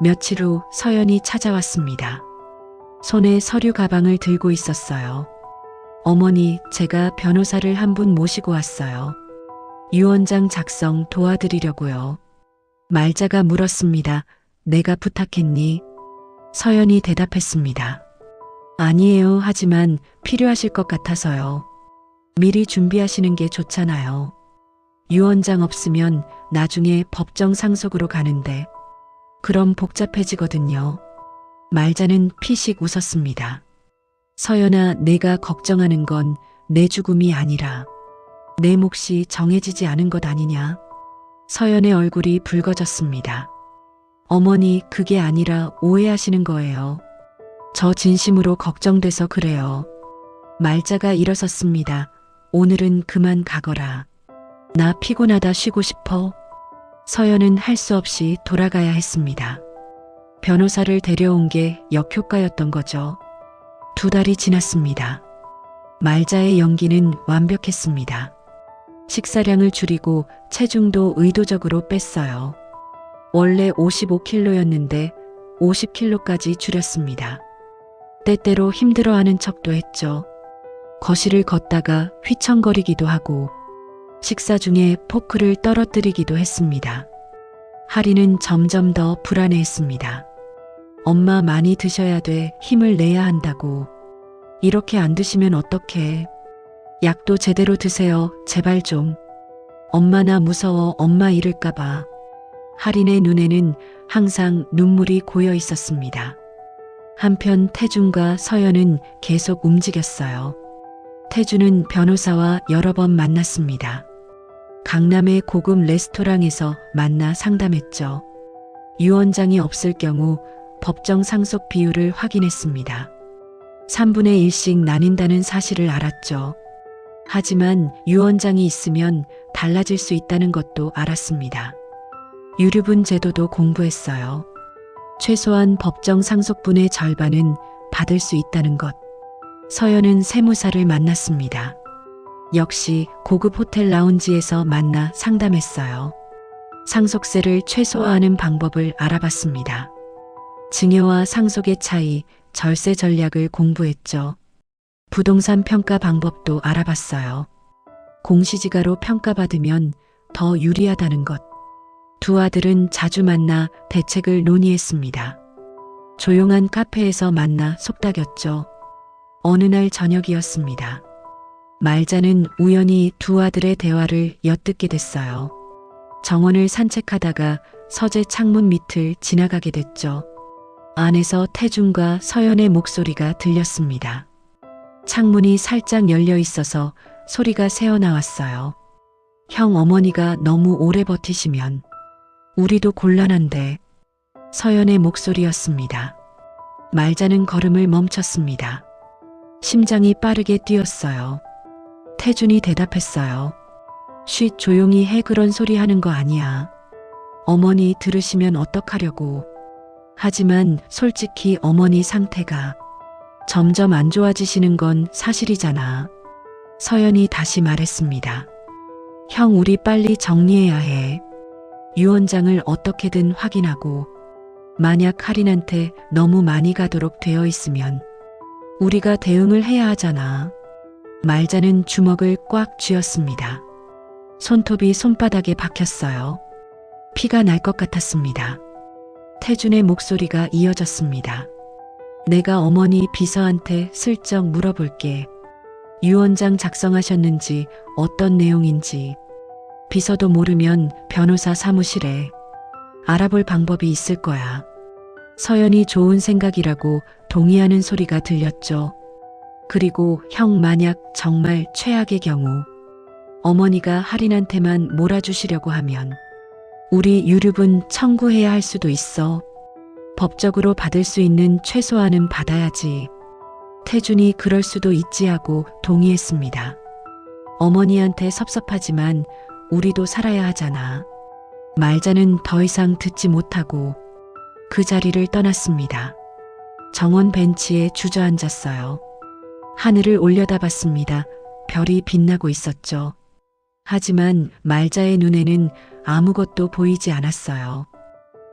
며칠 후 서연이 찾아왔습니다. 손에 서류 가방을 들고 있었어요. 어머니, 제가 변호사를 한 분 모시고 왔어요. 유언장 작성 도와드리려고요. 말자가 물었습니다. 내가 부탁했니? 서연이 대답했습니다. 아니에요. 하지만 필요하실 것 같아서요. 미리 준비하시는 게 좋잖아요. 유언장 없으면 나중에 법정 상속으로 가는데 그럼 복잡해지거든요. 말자는 피식 웃었습니다. 서연아, 내가 걱정하는 건 내 죽음이 아니라 내 몫이 정해지지 않은 것 아니냐? 서연의 얼굴이 붉어졌습니다. 어머니, 그게 아니라 오해하시는 거예요. 저 진심으로 걱정돼서 그래요. 말자가 일어섰습니다. 오늘은 그만 가거라. 나 피곤하다, 쉬고 싶어. 서연은 할 수 없이 돌아가야 했습니다. 변호사를 데려온 게 역효과였던 거죠. 2달이 지났습니다. 말자의 연기는 완벽했습니다. 식사량을 줄이고 체중도 의도적으로 뺐어요. 원래 55kg였는데 50kg까지 줄였습니다. 때때로 힘들어하는 척도 했죠. 거실을 걷다가 휘청거리기도 하고 식사 중에 포크를 떨어뜨리기도 했습니다. 하리는 점점 더 불안해했습니다. 엄마, 많이 드셔야 돼. 힘을 내야 한다고. 이렇게 안 드시면 어떡해. 약도 제대로 드세요. 제발 좀. 엄마, 나 무서워. 엄마 잃을까봐. 하린의 눈에는 항상 눈물이 고여 있었습니다. 한편 태준과 서연은 계속 움직였어요. 태준은 변호사와 여러 번 만났습니다. 강남의 고급 레스토랑에서 만나 상담했죠. 유언장이 없을 경우 법정 상속 비율을 확인했습니다. 3분의 1씩 나뉜다는 사실을 알았죠. 하지만 유언장이 있으면 달라질 수 있다는 것도 알았습니다. 유류분 제도도 공부했어요. 최소한 법정 상속분의 절반은 받을 수 있다는 것. 서연은 세무사를 만났습니다. 역시 고급 호텔 라운지에서 만나 상담했어요. 상속세를 최소화하는 방법을 알아봤습니다. 증여와 상속의 차이, 절세 전략을 공부했죠. 부동산 평가 방법도 알아봤어요. 공시지가로 평가받으면 더 유리하다는 것. 두 아들은 자주 만나 대책을 논의했습니다. 조용한 카페에서 만나 속닥였죠. 어느 날 저녁이었습니다. 말자는 우연히 두 아들의 대화를 엿듣게 됐어요. 정원을 산책하다가 서재 창문 밑을 지나가게 됐죠. 안에서 태준과 서연의 목소리가 들렸습니다. 창문이 살짝 열려 있어서 소리가 새어나왔어요. 형 어머니가 너무 오래 버티시면 우리도 곤란한데. 서연의 목소리였습니다. 말자는 걸음을 멈췄습니다. 심장이 빠르게 뛰었어요. 태준이 대답했어요. 쉿, 조용히 해. 그런 소리 하는 거 아니야. 어머니 들으시면 어떡하려고. 하지만 솔직히 어머니 상태가 점점 안 좋아지시는 건 사실이잖아. 서연이 다시 말했습니다. 형, 우리 빨리 정리해야 해. 유언장을 어떻게든 확인하고 만약 할인한테 너무 많이 가도록 되어 있으면 우리가 대응을 해야 하잖아. 말자는 주먹을 꽉 쥐었습니다. 손톱이 손바닥에 박혔어요. 피가 날 것 같았습니다. 태준의 목소리가 이어졌습니다. 내가 어머니 비서한테 슬쩍 물어볼게. 유언장 작성하셨는지, 어떤 내용인지. 비서도 모르면 변호사 사무실에 알아볼 방법이 있을 거야. 서연이 좋은 생각이라고 동의하는 소리가 들렸죠. 그리고 형, 만약 정말 최악의 경우 어머니가 할인한테만 몰아주시려고 하면 우리 유류분 청구해야 할 수도 있어. 법적으로 받을 수 있는 최소한은 받아야지. 태준이 그럴 수도 있지 하고 동의했습니다. 어머니한테 섭섭하지만 우리도 살아야 하잖아. 말자는 더 이상 듣지 못하고 그 자리를 떠났습니다. 정원 벤치에 주저앉았어요. 하늘을 올려다봤습니다. 별이 빛나고 있었죠. 하지만 말자의 눈에는 아무것도 보이지 않았어요.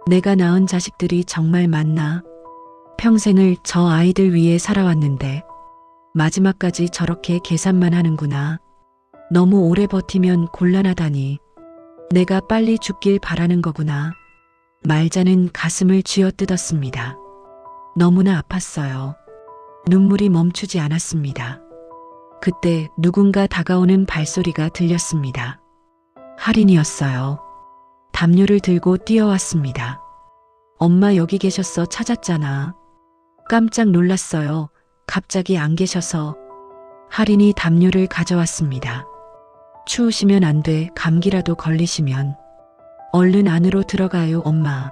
내가 낳은 자식들이 정말 많나? 평생을 저 아이들 위해 살아왔는데 마지막까지 저렇게 계산만 하는구나. 너무 오래 버티면 곤란하다니. 내가 빨리 죽길 바라는 거구나. 말자는 가슴을 쥐어뜯었습니다. 너무나 아팠어요. 눈물이 멈추지 않았습니다. 그때 누군가 다가오는 발소리가 들렸습니다. 할인이었어요. 담요를 들고 뛰어왔습니다. 엄마 여기 계셨어. 찾았잖아. 깜짝 놀랐어요. 갑자기 안 계셔서. 할인이 담요를 가져왔습니다. 추우시면 안 돼. 감기라도 걸리시면. 얼른 안으로 들어가요, 엄마.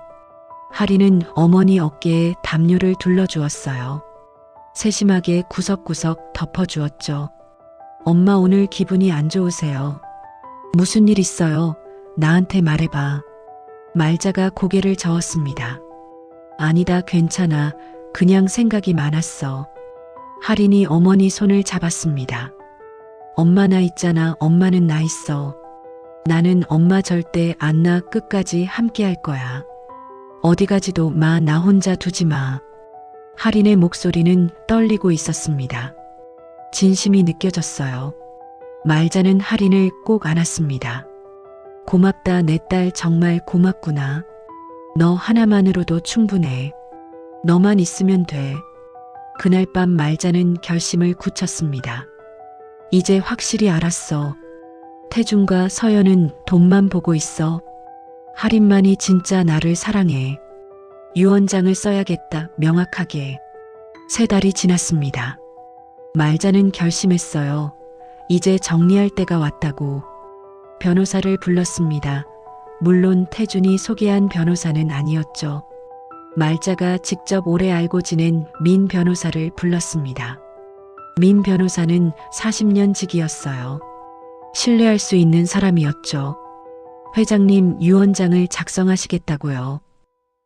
할인은 어머니 어깨에 담요를 둘러주었어요. 세심하게 구석구석 덮어주었죠. 엄마, 오늘 기분이 안 좋으세요? 무슨 일 있어요? 나한테 말해봐. 말자가 고개를 저었습니다. 아니다, 괜찮아. 그냥 생각이 많았어. 할인이 어머니 손을 잡았습니다. 엄마 나 있잖아. 엄마는 나 있어. 나는 엄마 절대 안 놔. 끝까지 함께 할 거야. 어디 가지도 마. 나 혼자 두지 마. 할인의 목소리는 떨리고 있었습니다. 진심이 느껴졌어요. 말자는 할인을 꼭 안았습니다. 고맙다, 내 딸. 정말 고맙구나. 너 하나만으로도 충분해. 너만 있으면 돼. 그날 밤 말자는 결심을 굳혔습니다. 이제 확실히 알았어. 태준과 서연은 돈만 보고 있어. 할인만이 진짜 나를 사랑해. 유언장을 써야겠다, 명확하게. 3달이 지났습니다. 말자는 결심했어요. 이제 정리할 때가 왔다고. 변호사를 불렀습니다. 물론 태준이 소개한 변호사는 아니었죠. 말자가 직접 오래 알고 지낸 민 변호사를 불렀습니다. 민 변호사는 40년 직이었어요. 신뢰할 수 있는 사람이었죠. 회장님, 유언장을 작성하시겠다고요.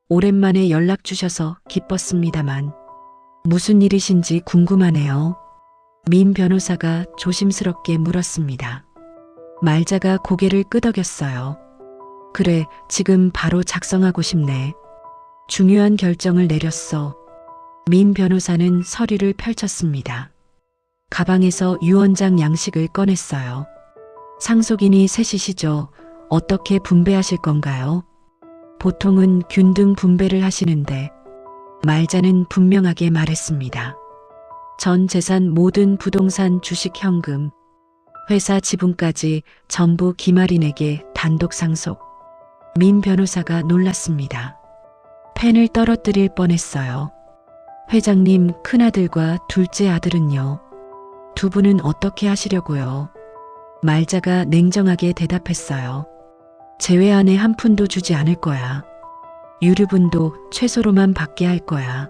오랜만에 연락 주셔서 기뻤습니다만 무슨 일이신지 궁금하네요. 민 변호사가 조심스럽게 물었습니다. 말자가 고개를 끄덕였어요. 그래, 지금 바로 작성하고 싶네. 중요한 결정을 내렸어. 민 변호사는 서류를 펼쳤습니다. 가방에서 유언장 양식을 꺼냈어요. 상속인이 셋이시죠. 어떻게 분배하실 건가요? 보통은 균등 분배를 하시는데 말자는 분명하게 말했습니다. 전 재산, 모든 부동산, 주식, 현금, 회사 지분까지 전부 김아린에게 단독 상속. 민 변호사가 놀랐습니다. 펜을 떨어뜨릴 뻔했어요. 회장님, 큰아들과 둘째 아들은요? 두 분은 어떻게 하시려고요? 말자가 냉정하게 대답했어요. 제외안에 한 푼도 주지 않을 거야. 유류분도 최소로만 받게 할 거야.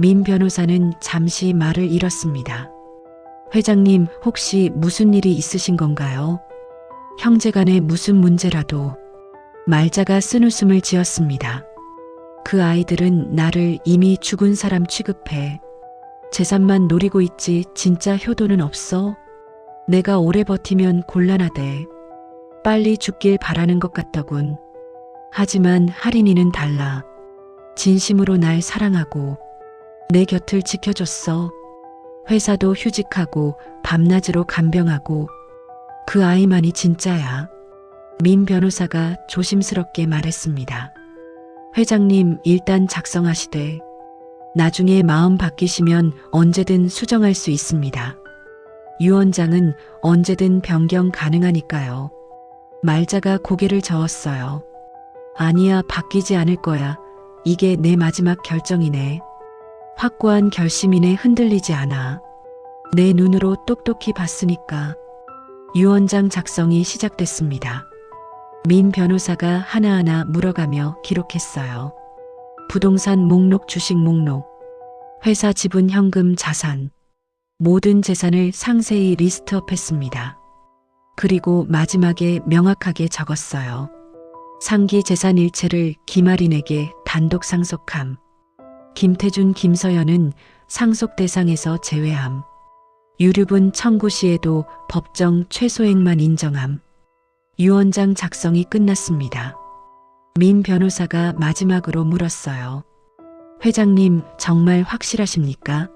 민 변호사는 잠시 말을 잃었습니다. 회장님, 혹시 무슨 일이 있으신 건가요? 형제간에 무슨 문제라도. 말자가 쓴웃음을 지었습니다. 그 아이들은 나를 이미 죽은 사람 취급해. 재산만 노리고 있지 진짜 효도는 없어? 내가 오래 버티면 곤란하대. 빨리 죽길 바라는 것 같더군. 하지만 할인이는 달라. 진심으로 날 사랑하고 내 곁을 지켜줬어. 회사도 휴직하고 밤낮으로 간병하고 그 아이만이 진짜야. 민 변호사가 조심스럽게 말했습니다. 회장님, 일단 작성하시되 나중에 마음 바뀌시면 언제든 수정할 수 있습니다. 유 원장은 언제든 변경 가능하니까요. 말자가 고개를 저었어요. 아니야, 바뀌지 않을 거야. 이게 내 마지막 결정이네. 확고한 결심이네. 흔들리지 않아. 내 눈으로 똑똑히 봤으니까. 유 원장 작성이 시작됐습니다. 민 변호사가 하나하나 물어가며 기록했어요. 부동산 목록, 주식 목록, 회사 지분, 현금, 자산, 모든 재산을 상세히 리스트업했습니다. 그리고 마지막에 명확하게 적었어요. 상기 재산 일체를 김아린에게 단독 상속함. 김태준, 김서연은 상속 대상에서 제외함. 유류분 청구 시에도 법정 최소액만 인정함. 유 원장 작성이 끝났습니다. 민 변호사가 마지막으로 물었어요. 회장님, 정말 확실하십니까?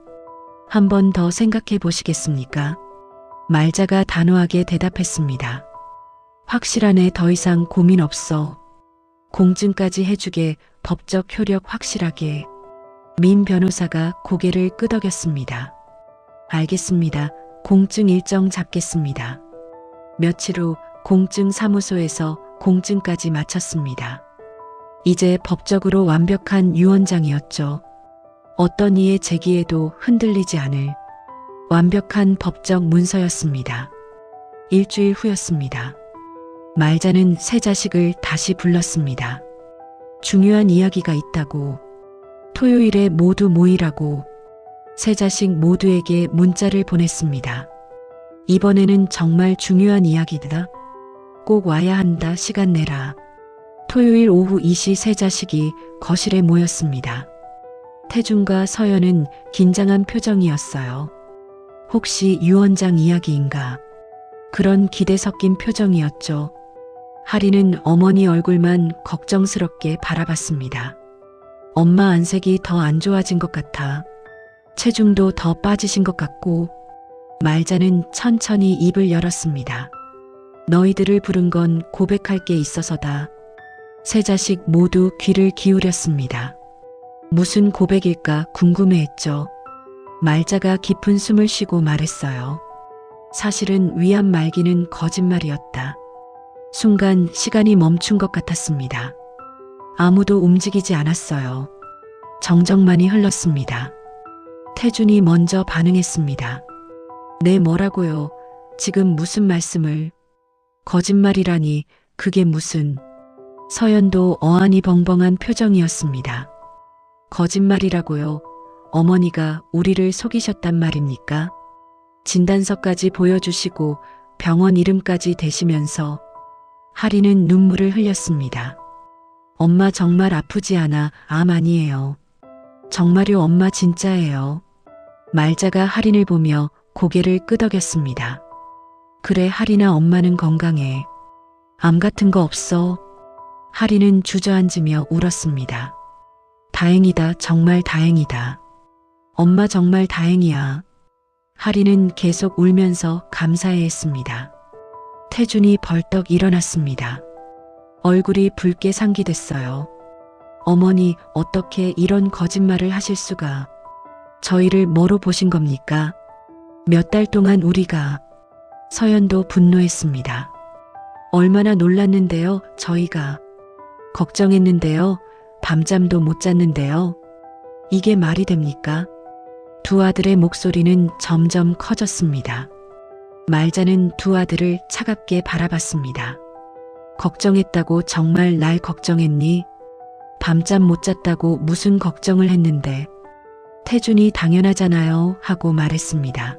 한 번 더 생각해 보시겠습니까? 말자가 단호하게 대답했습니다. 확실하네. 더 이상 고민 없어. 공증까지 해주게. 법적 효력 확실하게. 민 변호사가 고개를 끄덕였습니다. 알겠습니다. 공증 일정 잡겠습니다. 며칠 후 공증 사무소에서 공증까지 마쳤습니다. 이제 법적으로 완벽한 유 원장이었죠. 어떤 이의 제기에도 흔들리지 않을 완벽한 법적 문서였습니다. 일주일 후였습니다. 말자는 새 자식을 다시 불렀습니다. 중요한 이야기가 있다고. 토요일에 모두 모이라고. 새 자식 모두에게 문자를 보냈습니다. 이번에는 정말 중요한 이야기다. 꼭 와야 한다. 시간 내라. 토요일 오후 2시 새 자식이 거실에 모였습니다. 태준과 서연은 긴장한 표정이었어요. 혹시 유 원장 이야기인가? 그런 기대 섞인 표정이었죠. 하리는 어머니 얼굴만 걱정스럽게 바라봤습니다. 엄마 안색이 더 안 좋아진 것 같아. 체중도 더 빠지신 것 같고. 말자는 천천히 입을 열었습니다. 너희들을 부른 건 고백할 게 있어서다. 세 자식 모두 귀를 기울였습니다. 무슨 고백일까 궁금해했죠. 말자가 깊은 숨을 쉬고 말했어요. 사실은 위안 말기는 거짓말이었다. 순간 시간이 멈춘 것 같았습니다. 아무도 움직이지 않았어요. 정적만이 흘렀습니다. 태준이 먼저 반응했습니다. 네, 뭐라고요? 지금 무슨 말씀을? 거짓말이라니, 그게 무슨? 서연도 어안이 벙벙한 표정이었습니다. 거짓말이라고요? 어머니가 우리를 속이셨단 말입니까? 진단서까지 보여주시고 병원 이름까지 대시면서. 하리는 눈물을 흘렸습니다. 엄마 정말 아프지 않아. 암 아니에요. 정말요, 엄마 진짜예요. 말자가 하린을 보며 고개를 끄덕였습니다. 그래, 하린아, 엄마는 건강해. 암 같은 거 없어. 하린은 주저앉으며 울었습니다. 다행이다, 정말 다행이다. 엄마 정말 다행이야. 하린은 계속 울면서 감사해했습니다. 태준이 벌떡 일어났습니다. 얼굴이 붉게 상기됐어요. 어머니, 어떻게 이런 거짓말을 하실 수가? 저희를 뭐로 보신 겁니까? 몇 달 동안 우리가. 서연도 분노했습니다. 얼마나 놀랐는데요, 저희가. 걱정했는데요, 밤잠도 못 잤는데요. 이게 말이 됩니까? 두 아들의 목소리는 점점 커졌습니다. 말자는 두 아들을 차갑게 바라봤습니다. 걱정했다고 정말 날 걱정했니? 밤잠 못 잤다고 무슨 걱정을 했는데? 태준이 당연하잖아요 하고 말했습니다.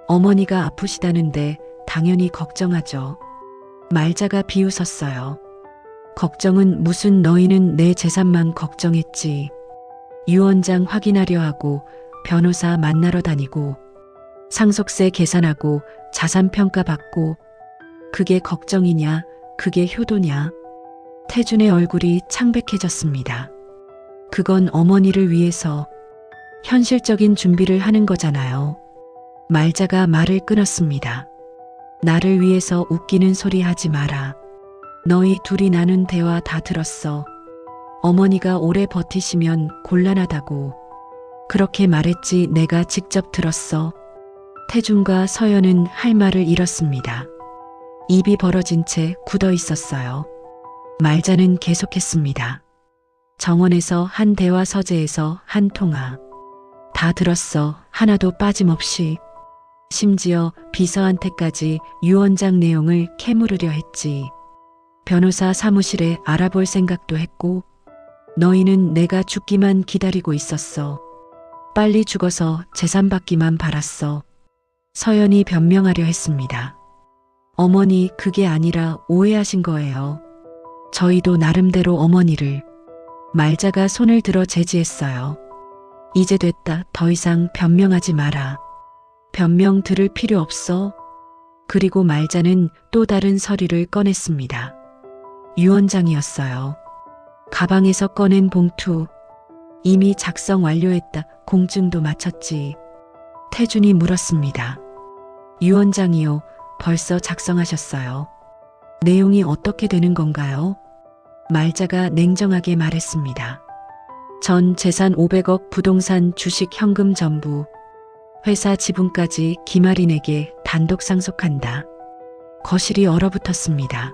어머니가 아프시다는데 당연히 걱정하죠. 말자가 비웃었어요. 걱정은 무슨, 너희는 내 재산만 걱정했지. 유언장 확인하려 하고 변호사 만나러 다니고 상속세 계산하고 자산 평가 받고 그게 걱정이냐? 그게 효도냐? 태준의 얼굴이 창백해졌습니다. 그건 어머니를 위해서 현실적인 준비를 하는 거잖아요. 말자가 말을 끊었습니다. 나를 위해서 웃기는 소리 하지 마라. 너희 둘이 나눈 대화 다 들었어. 어머니가 오래 버티시면 곤란하다고. 그렇게 말했지 내가 직접 들었어. 태준과 서연은 할 말을 잃었습니다. 입이 벌어진 채 굳어 있었어요. 말자는 계속했습니다. 정원에서 한 대화, 서재에서 한 통화. 다 들었어. 하나도 빠짐없이. 심지어 비서한테까지 유언장 내용을 캐물으려 했지. 변호사 사무실에 알아볼 생각도 했고 너희는 내가 죽기만 기다리고 있었어. 빨리 죽어서 재산 받기만 바랐어. 서연이 변명하려 했습니다. 어머니, 그게 아니라 오해하신 거예요. 저희도 나름대로 어머니를. 말자가 손을 들어 제지했어요. 이제 됐다. 더 이상 변명하지 마라. 변명 들을 필요 없어. 그리고 말자는 또 다른 서류를 꺼냈습니다. 유언장이었어요. 가방에서 꺼낸 봉투. 이미 작성 완료했다. 공증도 마쳤지. 태준이 물었습니다. 유언장이요. 벌써 작성하셨어요. 내용이 어떻게 되는 건가요? 말자가 냉정하게 말했습니다. 전 재산 500억, 부동산, 주식, 현금 전부. 회사 지분까지 김아린에게 단독 상속한다. 거실이 얼어붙었습니다.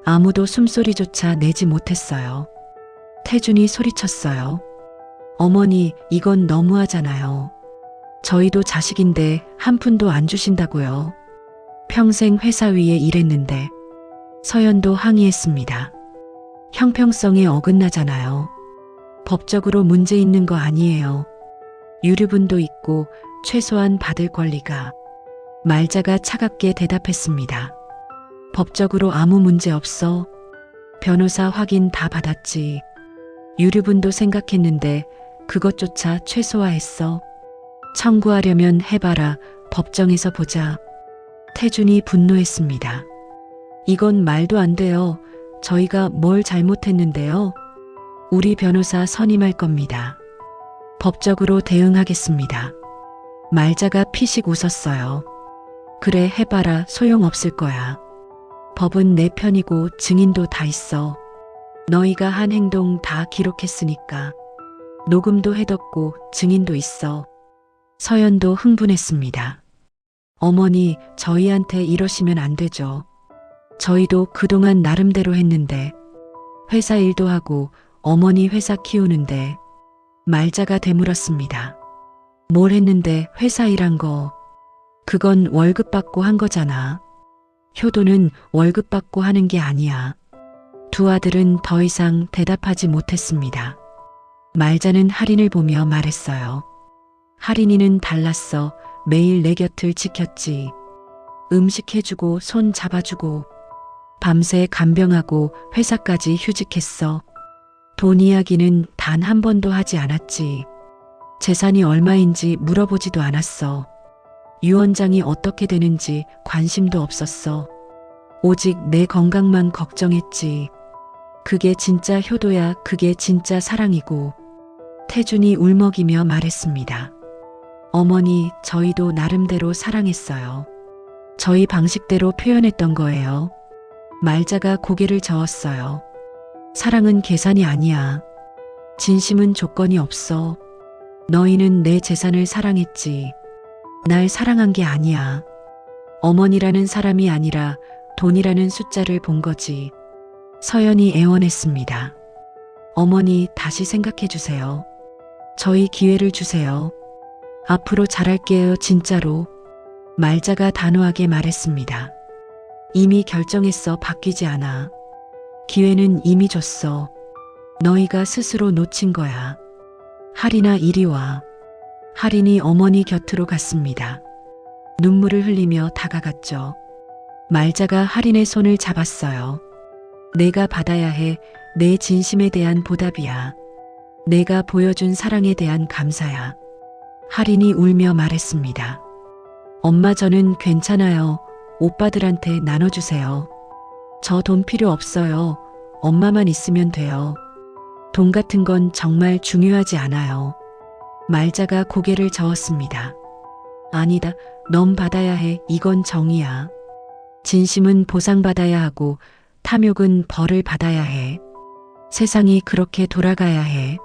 아무도 숨소리조차 내지 못했어요. 태준이 소리쳤어요. 어머니, 이건 너무하잖아요. 저희도 자식인데 한 푼도 안 주신다고요. 평생 회사 위에 일했는데. 서연도 항의했습니다. 형평성에 어긋나잖아요. 법적으로 문제 있는 거 아니에요. 유류분도 있고 최소한 받을 권리가. 말자가 차갑게 대답했습니다. 법적으로 아무 문제 없어. 변호사 확인 다 받았지. 유류분도 생각했는데 그것조차 최소화했어. 청구하려면 해봐라. 법정에서 보자. 태준이 분노했습니다. 이건 말도 안 돼요. 저희가 뭘 잘못했는데요. 우리 변호사 선임할 겁니다. 법적으로 대응하겠습니다. 말자가 피식 웃었어요. 그래, 해봐라. 소용없을 거야. 법은 내 편이고 증인도 다 있어. 너희가 한 행동 다 기록했으니까. 녹음도 해뒀고 증인도 있어. 서연도 흥분했습니다. 어머니, 저희한테 이러시면 안 되죠. 저희도 그동안 나름대로 했는데. 회사 일도 하고 어머니 회사 키우는데. 말자가 되물었습니다. 뭘 했는데 회사 일한 거. 그건 월급 받고 한 거잖아. 효도는 월급 받고 하는 게 아니야. 두 아들은 더 이상 대답하지 못했습니다. 말자는 할인을 보며 말했어요. 할인이는 달랐어. 매일 내 곁을 지켰지. 음식 해주고 손 잡아주고 밤새 간병하고 회사까지 휴직했어. 돈 이야기는 단 한 번도 하지 않았지. 재산이 얼마인지 물어보지도 않았어. 유언장이 어떻게 되는지 관심도 없었어. 오직 내 건강만 걱정했지. 그게 진짜 효도야. 그게 진짜 사랑이고. 태준이 울먹이며 말했습니다. 어머니, 저희도 나름대로 사랑했어요. 저희 방식대로 표현했던 거예요. 말자가 고개를 저었어요. 사랑은 계산이 아니야. 진심은 조건이 없어. 너희는 내 재산을 사랑했지. 날 사랑한 게 아니야. 어머니라는 사람이 아니라 돈이라는 숫자를 본 거지. 서연이 애원했습니다. 어머니, 다시 생각해 주세요. 저희 기회를 주세요. 앞으로 잘할게요, 진짜로. 말자가 단호하게 말했습니다. 이미 결정했어. 바뀌지 않아. 기회는 이미 줬어. 너희가 스스로 놓친 거야. 할인아, 이리 와. 할인이 어머니 곁으로 갔습니다. 눈물을 흘리며 다가갔죠. 말자가 할인의 손을 잡았어요. 내가 받아야 해. 내 진심에 대한 보답이야. 내가 보여준 사랑에 대한 감사야. 할인이 울며 말했습니다. 엄마, 저는 괜찮아요. 오빠들한테 나눠주세요. 저 돈 필요 없어요. 엄마만 있으면 돼요. 돈 같은 건 정말 중요하지 않아요. 말자가 고개를 저었습니다. 아니다. 넌 받아야 해. 이건 정의야. 진심은 보상받아야 하고 탐욕은 벌을 받아야 해. 세상이 그렇게 돌아가야 해.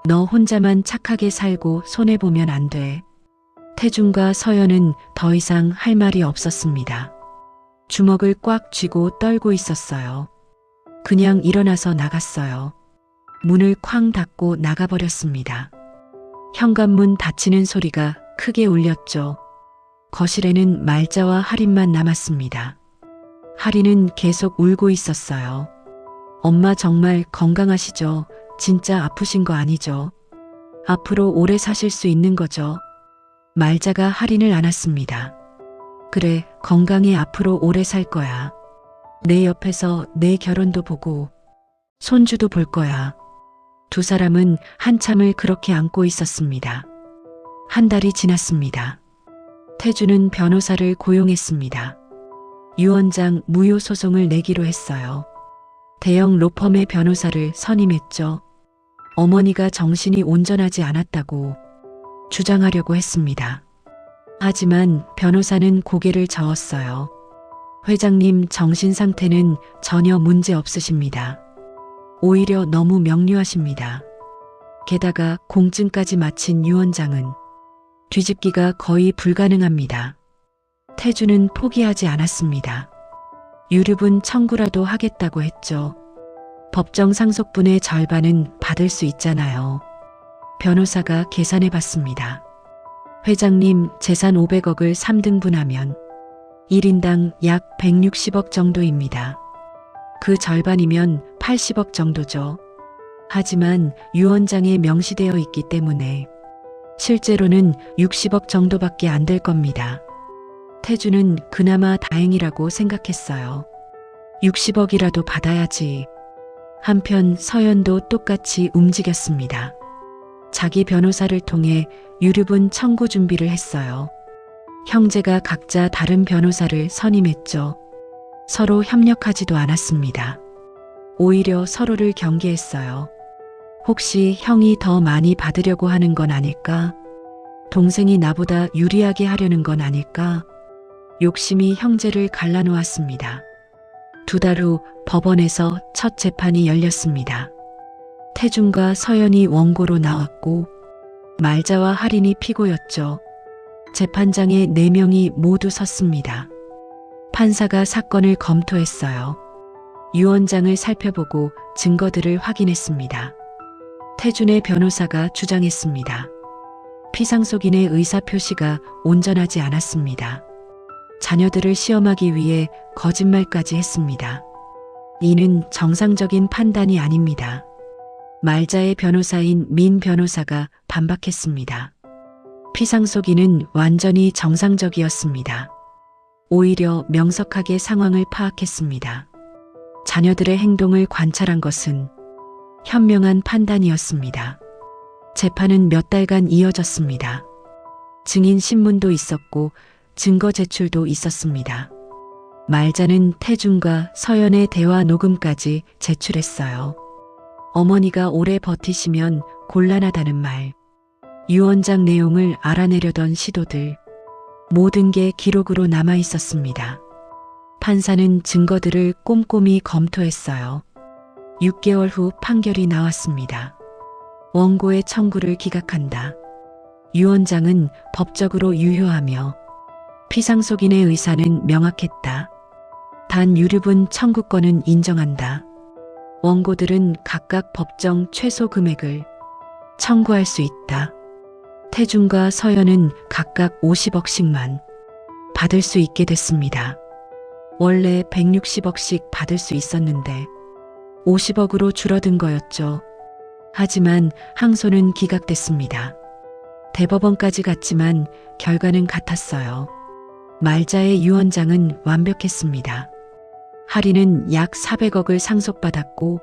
너 혼자만 착하게 살고 손해보면 안 돼. 태준과 서연은 더 이상 할 말이 없었습니다. 주먹을 꽉 쥐고 떨고 있었어요. 그냥 일어나서 나갔어요. 문을 쾅 닫고 나가버렸습니다. 현관문 닫히는 소리가 크게 울렸죠. 거실에는 말자와 할인만 남았습니다. 할인은 계속 울고 있었어요. 엄마, 정말 건강하시죠? 진짜 아프신 거 아니죠? 앞으로 오래 사실 수 있는 거죠? 말자가 할인을 안았습니다. 그래, 건강해. 앞으로 오래 살 거야. 내 옆에서 내 결혼도 보고 손주도 볼 거야. 두 사람은 한참을 그렇게 안고 있었습니다. 한 달이 지났습니다. 태주는 변호사를 고용했습니다. 유언장 무효 소송을 내기로 했어요. 대형 로펌의 변호사를 선임했죠. 어머니가 정신이 온전하지 않았다고 주장하려고 했습니다. 하지만 변호사는 고개를 저었어요. 회장님, 정신 상태는 전혀 문제 없으십니다. 오히려 너무 명료하십니다. 게다가 공증까지 마친 유언장은 뒤집기가 거의 불가능합니다. 태주는 포기하지 않았습니다. 유류분 청구라도 하겠다고 했죠. 법정 상속분의 절반은 받을 수 있잖아요. 변호사가 계산해 봤습니다. 회장님, 재산 500억을 3등분하면 1인당 약 160억 정도입니다. 그 절반이면 80억 정도죠. 하지만 유언장에 명시되어 있기 때문에 실제로는 60억 정도밖에 안 될 겁니다. 태주는 그나마 다행이라고 생각했어요. 60억이라도 받아야지. 한편 서연도 똑같이 움직였습니다. 자기 변호사를 통해 유류분 청구 준비를 했어요. 형제가 각자 다른 변호사를 선임했죠. 서로 협력하지도 않았습니다. 오히려 서로를 경계했어요. 혹시 형이 더 많이 받으려고 하는 건 아닐까? 동생이 나보다 유리하게 하려는 건 아닐까? 욕심이 형제를 갈라놓았습니다. 2달 후 법원에서 첫 재판이 열렸습니다. 태준과 서연이 원고로 나왔고 말자와 할인이 피고였죠. 재판장에 4명이 모두 섰습니다. 판사가 사건을 검토했어요. 유언장을 살펴보고 증거들을 확인했습니다. 태준의 변호사가 주장했습니다. 피상속인의 의사표시가 온전하지 않았습니다. 자녀들을 시험하기 위해 거짓말까지 했습니다. 이는 정상적인 판단이 아닙니다. 말자의 변호사인 민 변호사가 반박했습니다. 피상속인은 완전히 정상적이었습니다. 오히려 명석하게 상황을 파악했습니다. 자녀들의 행동을 관찰한 것은 현명한 판단이었습니다. 재판은 몇 달간 이어졌습니다. 증인 신문도 있었고 증거 제출도 있었습니다. 말자는 태준과 서연의 대화 녹음까지 제출했어요. 어머니가 오래 버티시면 곤란하다는 말, 유언장 내용을 알아내려던 시도들, 모든 게 기록으로 남아 있었습니다. 판사는 증거들을 꼼꼼히 검토했어요. 6개월 후 판결이 나왔습니다. 원고의 청구를 기각한다. 유언장은 법적으로 유효하며 피상속인의 의사는 명확했다. 단 유류분 청구권은 인정한다. 원고들은 각각 법정 최소 금액을 청구할 수 있다. 태준과 서연은 각각 50억씩만, 받을 수 있게 됐습니다. 원래 160억씩 받을 수 있었는데 50억으로 줄어든 거였죠. 하지만 항소는 기각됐습니다. 대법원까지 갔지만 결과는 같았어요. 말자의 유언장은 완벽했습니다. 하리는 약 400억을 상속받았고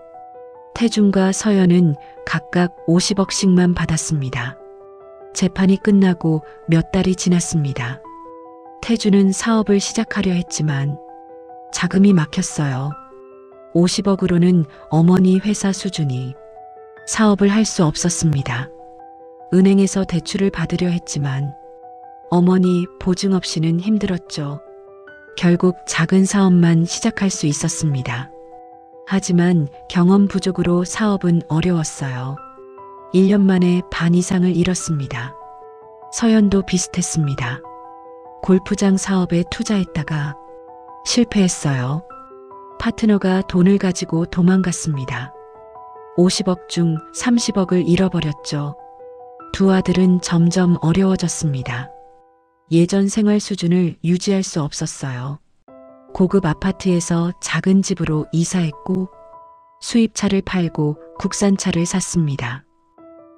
태준과 서연은 각각 50억씩만 받았습니다. 재판이 끝나고 몇 달이 지났습니다. 태준은 사업을 시작하려 했지만 자금이 막혔어요. 50억으로는 어머니 회사 수준이 사업을 할 수 없었습니다. 은행에서 대출을 받으려 했지만 어머니 보증 없이는 힘들었죠. 결국 작은 사업만 시작할 수 있었습니다. 하지만 경험 부족으로 사업은 어려웠어요. 1년 만에 반 이상을 잃었습니다. 서연도 비슷했습니다. 골프장 사업에 투자했다가 실패했어요. 파트너가 돈을 가지고 도망갔습니다. 50억 중 30억을 잃어버렸죠. 두 아들은 점점 어려워졌습니다. 예전 생활 수준을 유지할 수 없었어요. 고급 아파트에서 작은 집으로 이사했고 수입차를 팔고 국산차를 샀습니다.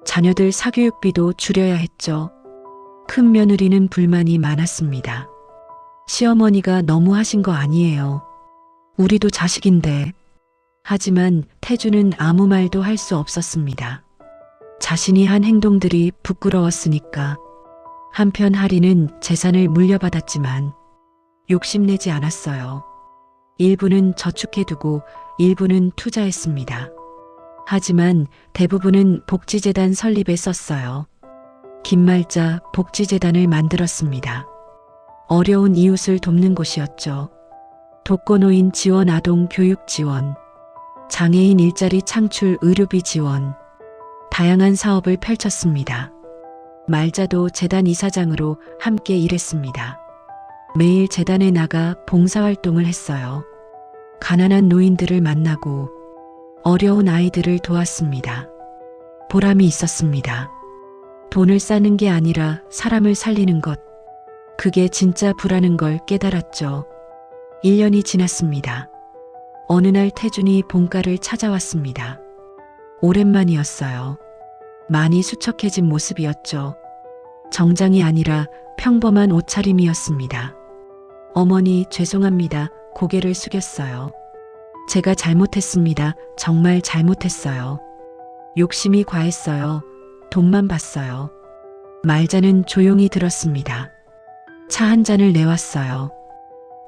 자녀들 사교육비도 줄여야 했죠. 큰 며느리는 불만이 많았습니다. 시어머니가 너무 하신 거 아니에요. 우리도 자식인데. 하지만 태주는 아무 말도 할 수 없었습니다. 자신이 한 행동들이 부끄러웠으니까. 한편 하리는 재산을 물려받았지만 욕심내지 않았어요. 일부는 저축해두고 일부는 투자했습니다. 하지만 대부분은 복지재단 설립에 썼어요. 김말자 복지재단을 만들었습니다. 어려운 이웃을 돕는 곳이었죠. 독거노인 지원, 아동 교육 지원, 장애인 일자리 창출, 의료비 지원, 다양한 사업을 펼쳤습니다. 말자도 재단 이사장으로 함께 일했습니다. 매일 재단에 나가 봉사활동을 했어요. 가난한 노인들을 만나고 어려운 아이들을 도왔습니다. 보람이 있었습니다. 돈을 쌓는 게 아니라 사람을 살리는 것. 그게 진짜 부라는 걸 깨달았죠. 1년이 지났습니다. 어느 날 태준이 본가를 찾아왔습니다. 오랜만이었어요. 많이 수척해진 모습이었죠. 정장이 아니라 평범한 옷차림이었습니다. 어머니, 죄송합니다. 고개를 숙였어요. 제가 잘못했습니다. 정말 잘못했어요. 욕심이 과했어요. 돈만 봤어요. 말자는 조용히 들었습니다. 차 한 잔을 내왔어요.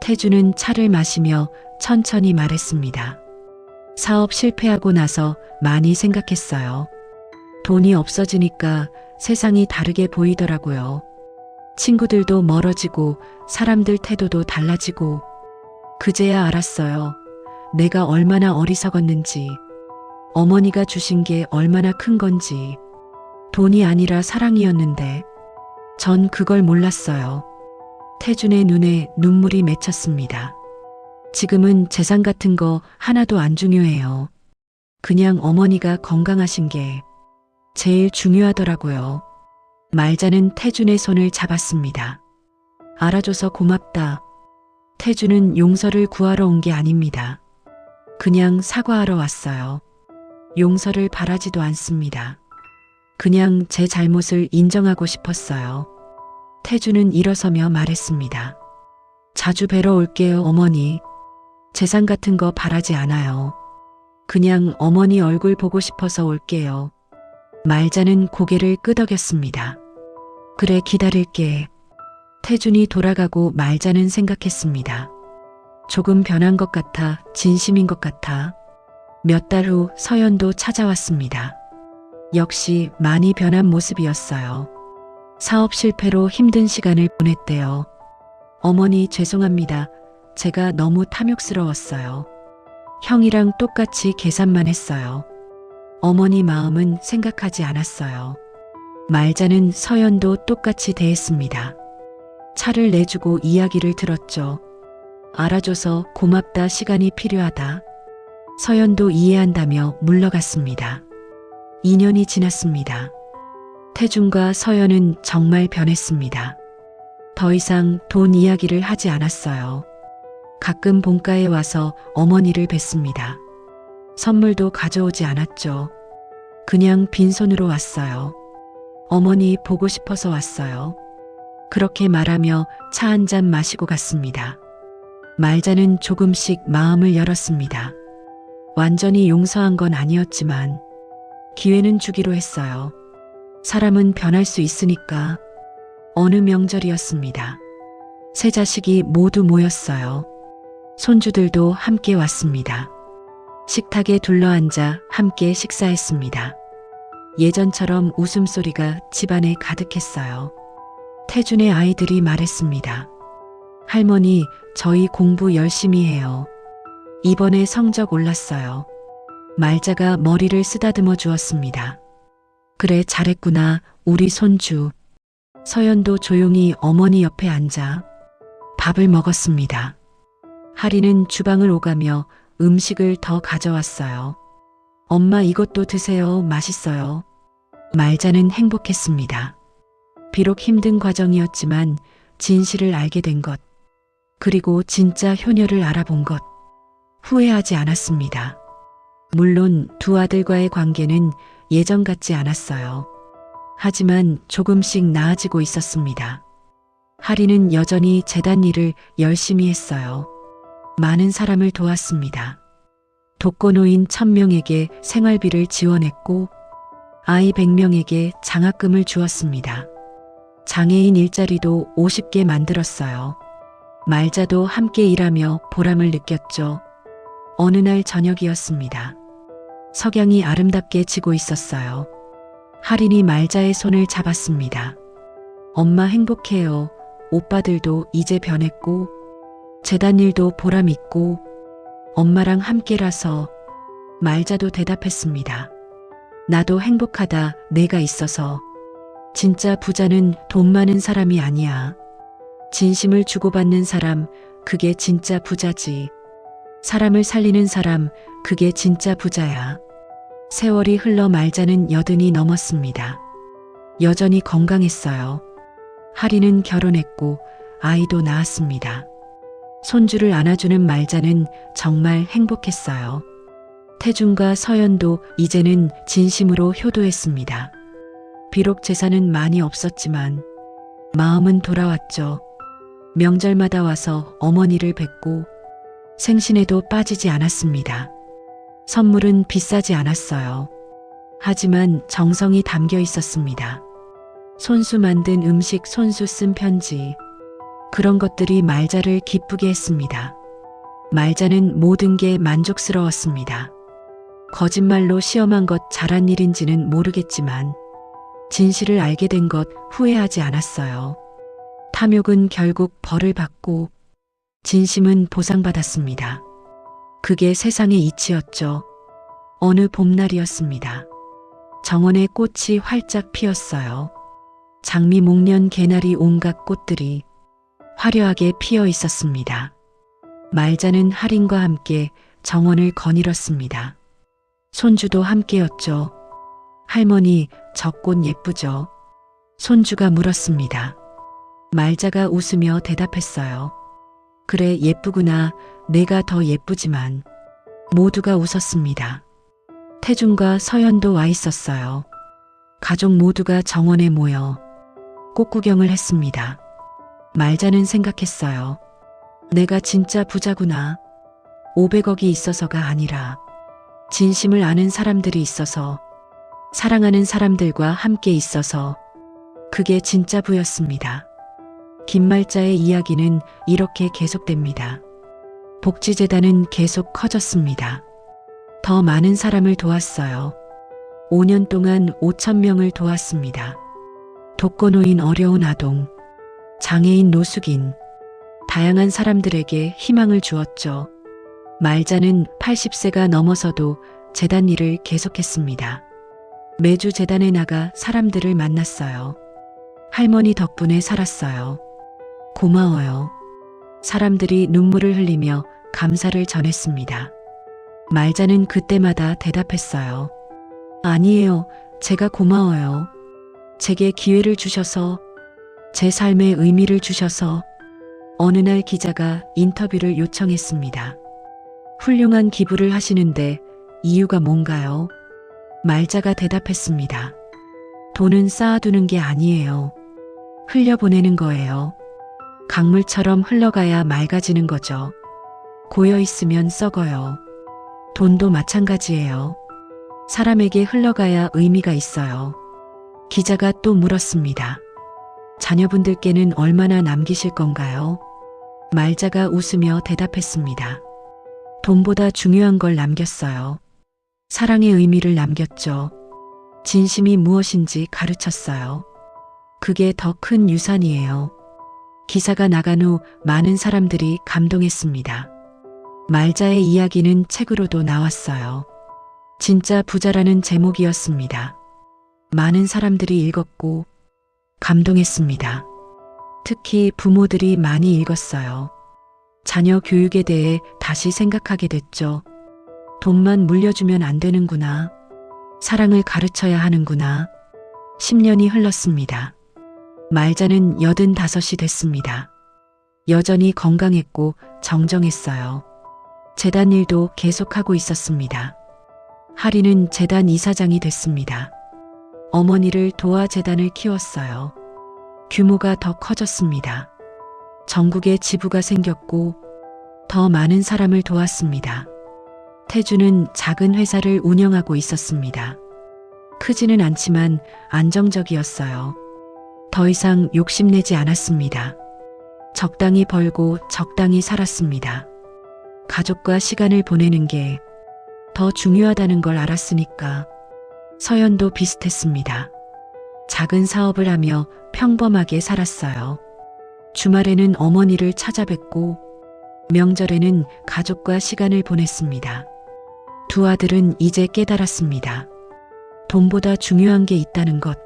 태주는 차를 마시며 천천히 말했습니다. 사업 실패하고 나서 많이 생각했어요. 돈이 없어지니까 세상이 다르게 보이더라고요. 친구들도 멀어지고 사람들 태도도 달라지고 그제야 알았어요. 내가 얼마나 어리석었는지, 어머니가 주신 게 얼마나 큰 건지. 돈이 아니라 사랑이었는데 전 그걸 몰랐어요. 태준의 눈에 눈물이 맺혔습니다. 지금은 재산 같은 거 하나도 안 중요해요. 그냥 어머니가 건강하신 게 제일 중요하더라고요. 말자는 태준의 손을 잡았습니다. 알아줘서 고맙다. 태준은 용서를 구하러 온 게 아닙니다. 그냥 사과하러 왔어요. 용서를 바라지도 않습니다. 그냥 제 잘못을 인정하고 싶었어요. 태준은 일어서며 말했습니다. 자주 뵈러 올게요, 어머니. 재산 같은 거 바라지 않아요. 그냥 어머니 얼굴 보고 싶어서 올게요. 말자는 고개를 끄덕였습니다. 그래, 기다릴게. 태준이 돌아가고 말자는 생각했습니다. 조금 변한 것 같아, 진심인 것 같아. 몇 달 후 서연도 찾아왔습니다. 역시 많이 변한 모습이었어요. 사업 실패로 힘든 시간을 보냈대요. 어머니, 죄송합니다. 제가 너무 탐욕스러웠어요. 형이랑 똑같이 계산만 했어요. 어머니 마음은 생각하지 않았어요. 말자는 서연도 똑같이 대했습니다. 차를 내주고 이야기를 들었죠. 알아줘서 고맙다, 시간이 필요하다. 서연도 이해한다며 물러갔습니다. 2년이 지났습니다. 태준과 서연은 정말 변했습니다. 더 이상 돈 이야기를 하지 않았어요. 가끔 본가에 와서 어머니를 뵀습니다. 선물도 가져오지 않았죠. 그냥 빈손으로 왔어요. 어머니 보고 싶어서 왔어요. 그렇게 말하며 차 한 잔 마시고 갔습니다. 말자는 조금씩 마음을 열었습니다. 완전히 용서한 건 아니었지만 기회는 주기로 했어요. 사람은 변할 수 있으니까. 어느 명절이었습니다. 세 자식이 모두 모였어요. 손주들도 함께 왔습니다. 식탁에 둘러앉아 함께 식사했습니다. 예전처럼 웃음소리가 집안에 가득했어요. 태준의 아이들이 말했습니다. 할머니, 저희 공부 열심히 해요. 이번에 성적 올랐어요. 말자가 머리를 쓰다듬어 주었습니다. 그래, 잘했구나, 우리 손주. 서연도 조용히 어머니 옆에 앉아 밥을 먹었습니다. 하리는 주방을 오가며 음식을 더 가져왔어요. 엄마, 이것도 드세요. 맛있어요. 말자는 행복했습니다. 비록 힘든 과정이었지만 진실을 알게 된 것, 그리고 진짜 효녀를 알아본 것, 후회하지 않았습니다. 물론 두 아들과의 관계는 예전 같지 않았어요. 하지만 조금씩 나아지고 있었습니다. 하리는 여전히 재단 일을 열심히 했어요. 많은 사람을 도왔습니다. 독거노인 1000명에게 생활비를 지원했고 아이 100명에게 장학금을 주었습니다. 장애인 일자리도 50개 만들었어요. 말자도 함께 일하며 보람을 느꼈죠. 어느 날 저녁이었습니다. 석양이 아름답게 지고 있었어요. 할인이 말자의 손을 잡았습니다. 엄마 행복해요. 오빠들도 이제 변했고 재단 일도 보람 있고 엄마랑 함께라서. 말자도 대답했습니다. 나도 행복하다, 내가 있어서. 진짜 부자는 돈 많은 사람이 아니야. 진심을 주고받는 사람, 그게 진짜 부자지. 사람을 살리는 사람, 그게 진짜 부자야. 세월이 흘러 말자는 80이 넘었습니다. 여전히 건강했어요. 하리는 결혼했고 아이도 낳았습니다. 손주를 안아주는 말자는 정말 행복했어요. 태준과 서연도 이제는 진심으로 효도했습니다. 비록 재산은 많이 없었지만 마음은 돌아왔죠. 명절마다 와서 어머니를 뵙고 생신에도 빠지지 않았습니다. 선물은 비싸지 않았어요. 하지만 정성이 담겨 있었습니다. 손수 만든 음식, 손수 쓴 편지, 그런 것들이 말자를 기쁘게 했습니다. 말자는 모든 게 만족스러웠습니다. 거짓말로 시험한 것 잘한 일인지는 모르겠지만 진실을 알게 된 것 후회하지 않았어요. 탐욕은 결국 벌을 받고 진심은 보상받았습니다. 그게 세상의 이치였죠. 어느 봄날이었습니다. 정원에 꽃이 활짝 피었어요. 장미, 목련, 개나리, 온갖 꽃들이 화려하게 피어 있었습니다. 말자는 할인과 함께 정원을 거닐었습니다. 손주도 함께였죠. 할머니, 저 꽃 예쁘죠? 손주가 물었습니다. 말자가 웃으며 대답했어요. 그래, 예쁘구나. 내가 더 예쁘지만. 모두가 웃었습니다. 태준과 서연도 와 있었어요. 가족 모두가 정원에 모여 꽃 구경을 했습니다. 말자는 생각했어요. 내가 진짜 부자구나. 500억이 있어서가 아니라 진심을 아는 사람들이 있어서, 사랑하는 사람들과 함께 있어서, 그게 진짜 부였습니다. 김말자의 이야기는 이렇게 계속됩니다. 복지재단은 계속 커졌습니다. 더 많은 사람을 도왔어요. 5년 동안 5,000명을 도왔습니다. 독거노인, 어려운 아동, 장애인, 노숙인, 다양한 사람들에게 희망을 주었죠. 말자는 80세가 넘어서도 재단 일을 계속했습니다. 매주 재단에 나가 사람들을 만났어요. 할머니 덕분에 살았어요. 고마워요. 사람들이 눈물을 흘리며 감사를 전했습니다. 말자는 그때마다 대답했어요. 아니에요. 제가 고마워요. 제게 기회를 주셔서. 제 삶에 의미를 주셔서 어느 날 기자가 인터뷰를 요청했습니다. 훌륭한 기부를 하시는데 이유가 뭔가요? 말자가 대답했습니다. 돈은 쌓아두는 게 아니에요. 흘려보내는 거예요. 강물처럼 흘러가야 맑아지는 거죠. 고여 있으면 썩어요. 돈도 마찬가지예요. 사람에게 흘러가야 의미가 있어요. 기자가 또 물었습니다. 자녀분들께는 얼마나 남기실 건가요? 말자가 웃으며 대답했습니다. 돈보다 중요한 걸 남겼어요. 사랑의 의미를 남겼죠. 진심이 무엇인지 가르쳤어요. 그게 더 큰 유산이에요. 기사가 나간 후 많은 사람들이 감동했습니다. 말자의 이야기는 책으로도 나왔어요. 진짜 부자라는 제목이었습니다. 많은 사람들이 읽었고 감동했습니다. 특히 부모들이 많이 읽었어요. 자녀 교육에 대해 다시 생각하게 됐죠. 돈만 물려주면 안 되는구나. 사랑을 가르쳐야 하는구나. 10년이 흘렀습니다. 말자는 85이 됐습니다. 여전히 건강했고 정정했어요. 재단 일도 계속하고 있었습니다. 하리는 재단 이사장이 됐습니다. 어머니를 도와 재단을 키웠어요. 규모가 더 커졌습니다. 전국에 지부가 생겼고 더 많은 사람을 도왔습니다. 태주는 작은 회사를 운영하고 있었습니다. 크지는 않지만 안정적이었어요. 더 이상 욕심내지 않았습니다. 적당히 벌고 적당히 살았습니다. 가족과 시간을 보내는 게 더 중요하다는 걸 알았으니까. 서연도 비슷했습니다. 작은 사업을 하며 평범하게 살았어요. 주말에는 어머니를 찾아뵙고 명절에는 가족과 시간을 보냈습니다. 두 아들은 이제 깨달았습니다. 돈보다 중요한 게 있다는 것,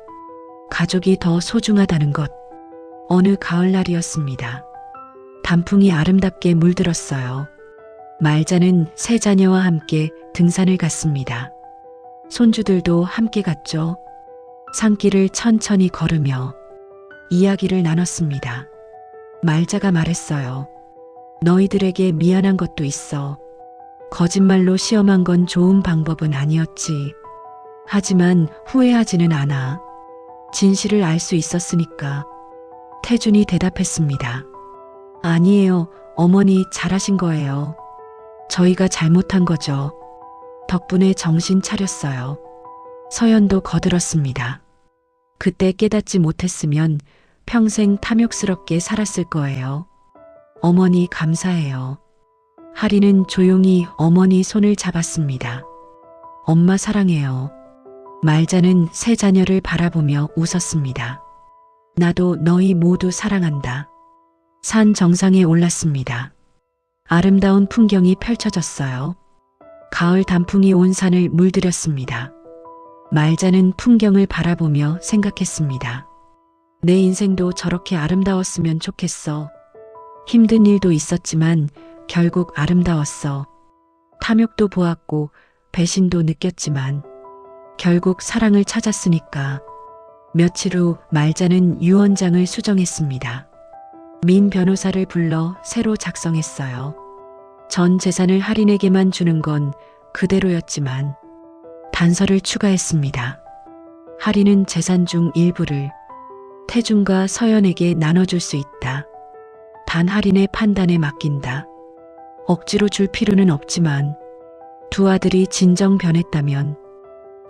가족이 더 소중하다는 것. 어느 가을날이었습니다. 단풍이 아름답게 물들었어요. 말자는 세 자녀와 함께 등산을 갔습니다. 손주들도 함께 갔죠. 산길을 천천히 걸으며 이야기를 나눴습니다. 말자가 말했어요. 너희들에게 미안한 것도 있어. 거짓말로 시험한 건 좋은 방법은 아니었지. 하지만 후회하지는 않아. 진실을 알 수 있었으니까. 태준이 대답했습니다. 아니에요. 어머니 잘하신 거예요. 저희가 잘못한 거죠. 덕분에 정신 차렸어요. 서연도 거들었습니다. 그때 깨닫지 못했으면 평생 탐욕스럽게 살았을 거예요. 어머니 감사해요. 하리는 조용히 어머니 손을 잡았습니다. 엄마 사랑해요. 말자는 세 자녀를 바라보며 웃었습니다. 나도 너희 모두 사랑한다. 산 정상에 올랐습니다. 아름다운 풍경이 펼쳐졌어요. 가을 단풍이 온 산을 물들였습니다. 말자는 풍경을 바라보며 생각했습니다. 내 인생도 저렇게 아름다웠으면 좋겠어. 힘든 일도 있었지만 결국 아름다웠어. 탐욕도 보았고 배신도 느꼈지만 결국 사랑을 찾았으니까. 며칠 후 말자는 유언장을 수정했습니다. 민 변호사를 불러 새로 작성했어요. 전 재산을 할인에게만 주는 건 그대로였지만 단서를 추가했습니다. 할인은 재산 중 일부를 태준과 서연에게 나눠줄 수 있다. 단 할인의 판단에 맡긴다. 억지로 줄 필요는 없지만 두 아들이 진정 변했다면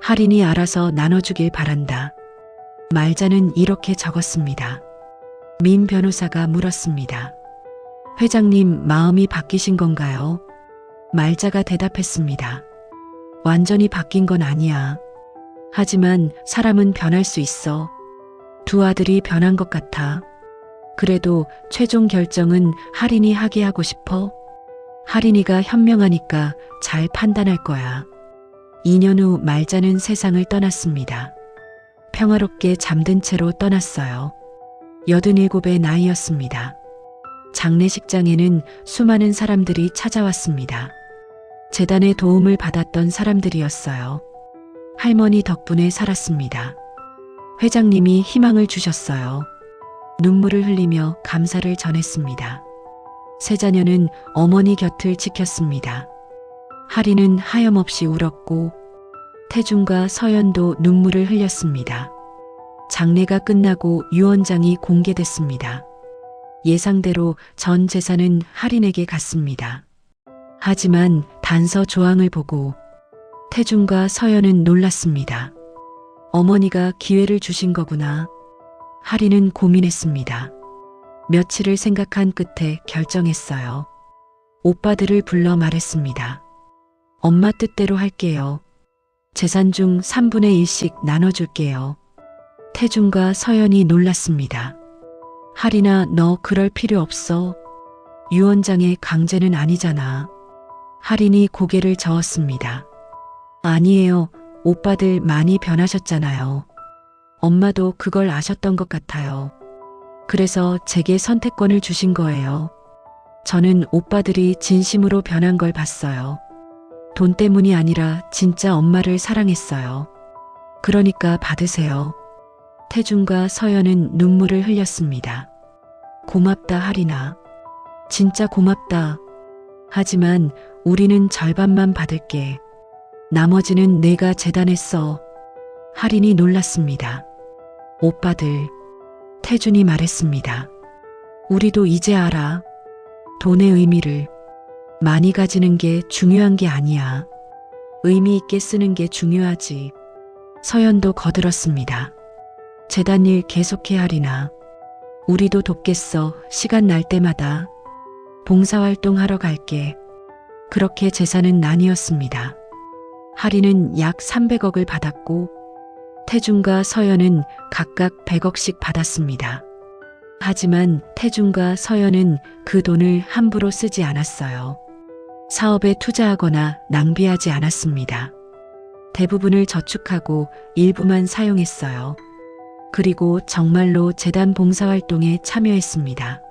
할인이 알아서 나눠주길 바란다. 말자는 이렇게 적었습니다. 민 변호사가 물었습니다. 회장님 마음이 바뀌신 건가요? 말자가 대답했습니다. 완전히 바뀐 건 아니야. 하지만 사람은 변할 수 있어. 두 아들이 변한 것 같아. 그래도 최종 결정은 할인이 하게 하고 싶어. 할인이가 현명하니까 잘 판단할 거야. 2년 후 말자는 세상을 떠났습니다. 평화롭게 잠든 채로 떠났어요. 87의 나이였습니다. 장례식장에는 수많은 사람들이 찾아왔습니다. 재단의 도움을 받았던 사람들이었어요. 할머니 덕분에 살았습니다. 회장님이 희망을 주셨어요. 눈물을 흘리며 감사를 전했습니다. 세 자녀는 어머니 곁을 지켰습니다. 하리는 하염없이 울었고 태중과 서연도 눈물을 흘렸습니다. 장례가 끝나고 유언장이 공개됐습니다. 예상대로 전 재산은 하린에게 갔습니다. 하지만 단서 조항을 보고 태중과 서연은 놀랐습니다. 어머니가 기회를 주신 거구나. 하린은 고민했습니다. 며칠을 생각한 끝에 결정했어요. 오빠들을 불러 말했습니다. 엄마 뜻대로 할게요. 재산 중 3분의 1씩 나눠줄게요. 태중과 서연이 놀랐습니다. 하린아, 너 그럴 필요 없어. 유언장의 강제는 아니잖아. 하린이 고개를 저었습니다. 아니에요. 오빠들 많이 변하셨잖아요. 엄마도 그걸 아셨던 것 같아요. 그래서 제게 선택권을 주신 거예요. 저는 오빠들이 진심으로 변한 걸 봤어요. 돈 때문이 아니라 진짜 엄마를 사랑했어요. 그러니까 받으세요. 태중과 서연은 눈물을 흘렸습니다. 고맙다, 하린아. 진짜 고맙다. 하지만 우리는 절반만 받을게. 나머지는 내가 재단에 써. 하린이 놀랐습니다. 오빠들, 태준이 말했습니다. 우리도 이제 알아. 돈의 의미를. 많이 가지는 게 중요한 게 아니야. 의미 있게 쓰는 게 중요하지. 서연도 거들었습니다. 재단 일 계속해, 하리나. 우리도 돕겠어. 시간 날 때마다. 봉사활동 하러 갈게. 그렇게 재산은 나뉘었습니다. 하리는 약 300억을 받았고 태중과 서연은 각각 100억씩 받았습니다. 하지만 태중과 서연은 그 돈을 함부로 쓰지 않았어요. 사업에 투자하거나 낭비하지 않았습니다. 대부분을 저축하고 일부만 사용했어요. 그리고 정말로 재단 봉사활동에 참여했습니다.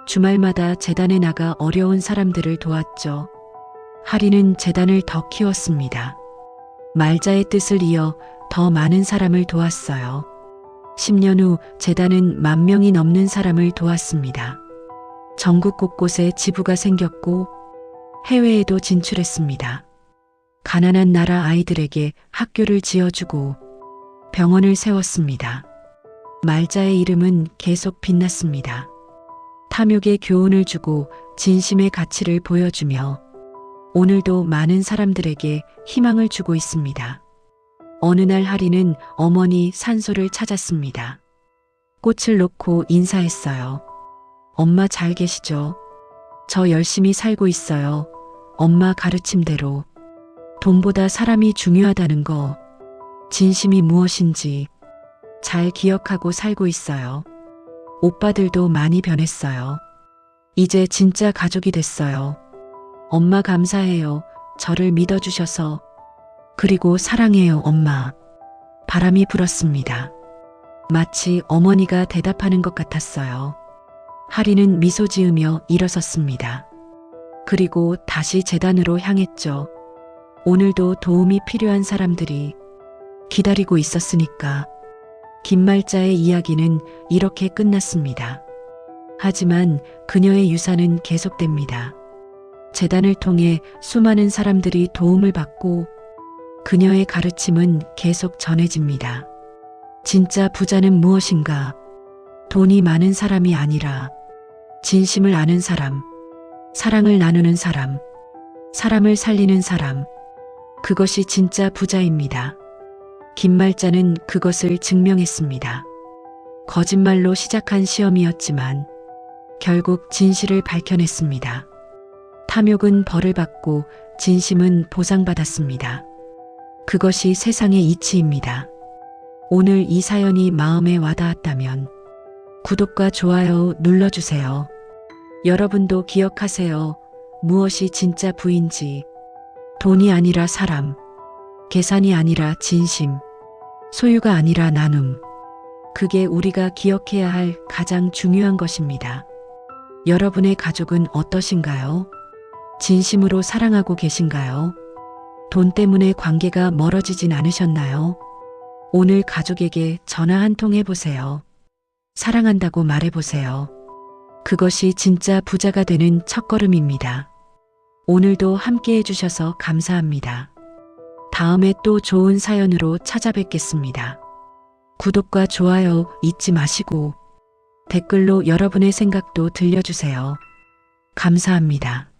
주말마다 재단에 나가 어려운 사람들을 도왔죠. 하리는 재단을 더 키웠습니다. 말자의 뜻을 이어 더 많은 사람을 도왔어요. 10년 후 재단은 10,000명이 넘는 사람을 도왔습니다. 전국 곳곳에 지부가 생겼고 해외에도 진출했습니다. 가난한 나라 아이들에게 학교를 지어주고 병원을 세웠습니다. 말자의 이름은 계속 빛났습니다. 탐욕의 교훈을 주고 진심의 가치를 보여주며 오늘도 많은 사람들에게 희망을 주고 있습니다. 어느 날 하리는 어머니 산소를 찾았습니다. 꽃을 놓고 인사했어요. 엄마 잘 계시죠? 저 열심히 살고 있어요. 엄마 가르침대로. 돈보다 사람이 중요하다는 거, 진심이 무엇인지 잘 기억하고 살고 있어요. 오빠들도 많이 변했어요. 이제 진짜 가족이 됐어요. 엄마 감사해요. 저를 믿어주셔서. 그리고 사랑해요, 엄마. 바람이 불었습니다. 마치 어머니가 대답하는 것 같았어요. 하리는 미소 지으며 일어섰습니다. 그리고 다시 재단으로 향했죠. 오늘도 도움이 필요한 사람들이 기다리고 있었으니까. 김말자의 이야기는 이렇게 끝났습니다. 하지만 그녀의 유산은 계속됩니다. 재단을 통해 수많은 사람들이 도움을 받고 그녀의 가르침은 계속 전해집니다. 진짜 부자는 무엇인가? 돈이 많은 사람이 아니라 진심을 아는 사람, 사랑을 나누는 사람, 사람을 살리는 사람, 그것이 진짜 부자입니다. 김말자는 그것을 증명했습니다. 거짓말로 시작한 시험이었지만 결국 진실을 밝혀냈습니다. 탐욕은 벌을 받고 진심은 보상받았습니다. 그것이 세상의 이치입니다. 오늘 이 사연이 마음에 와닿았다면 구독과 좋아요 눌러주세요. 여러분도 기억하세요. 무엇이 진짜 부인지. 돈이 아니라 사람, 계산이 아니라 진심, 소유가 아니라 나눔. 그게 우리가 기억해야 할 가장 중요한 것입니다. 여러분의 가족은 어떠신가요? 진심으로 사랑하고 계신가요? 돈 때문에 관계가 멀어지진 않으셨나요? 오늘 가족에게 전화 한 통 해보세요. 사랑한다고 말해보세요. 그것이 진짜 부자가 되는 첫걸음입니다. 오늘도 함께 해주셔서 감사합니다. 다음에 또 좋은 사연으로 찾아뵙겠습니다. 구독과 좋아요 잊지 마시고 댓글로 여러분의 생각도 들려주세요. 감사합니다.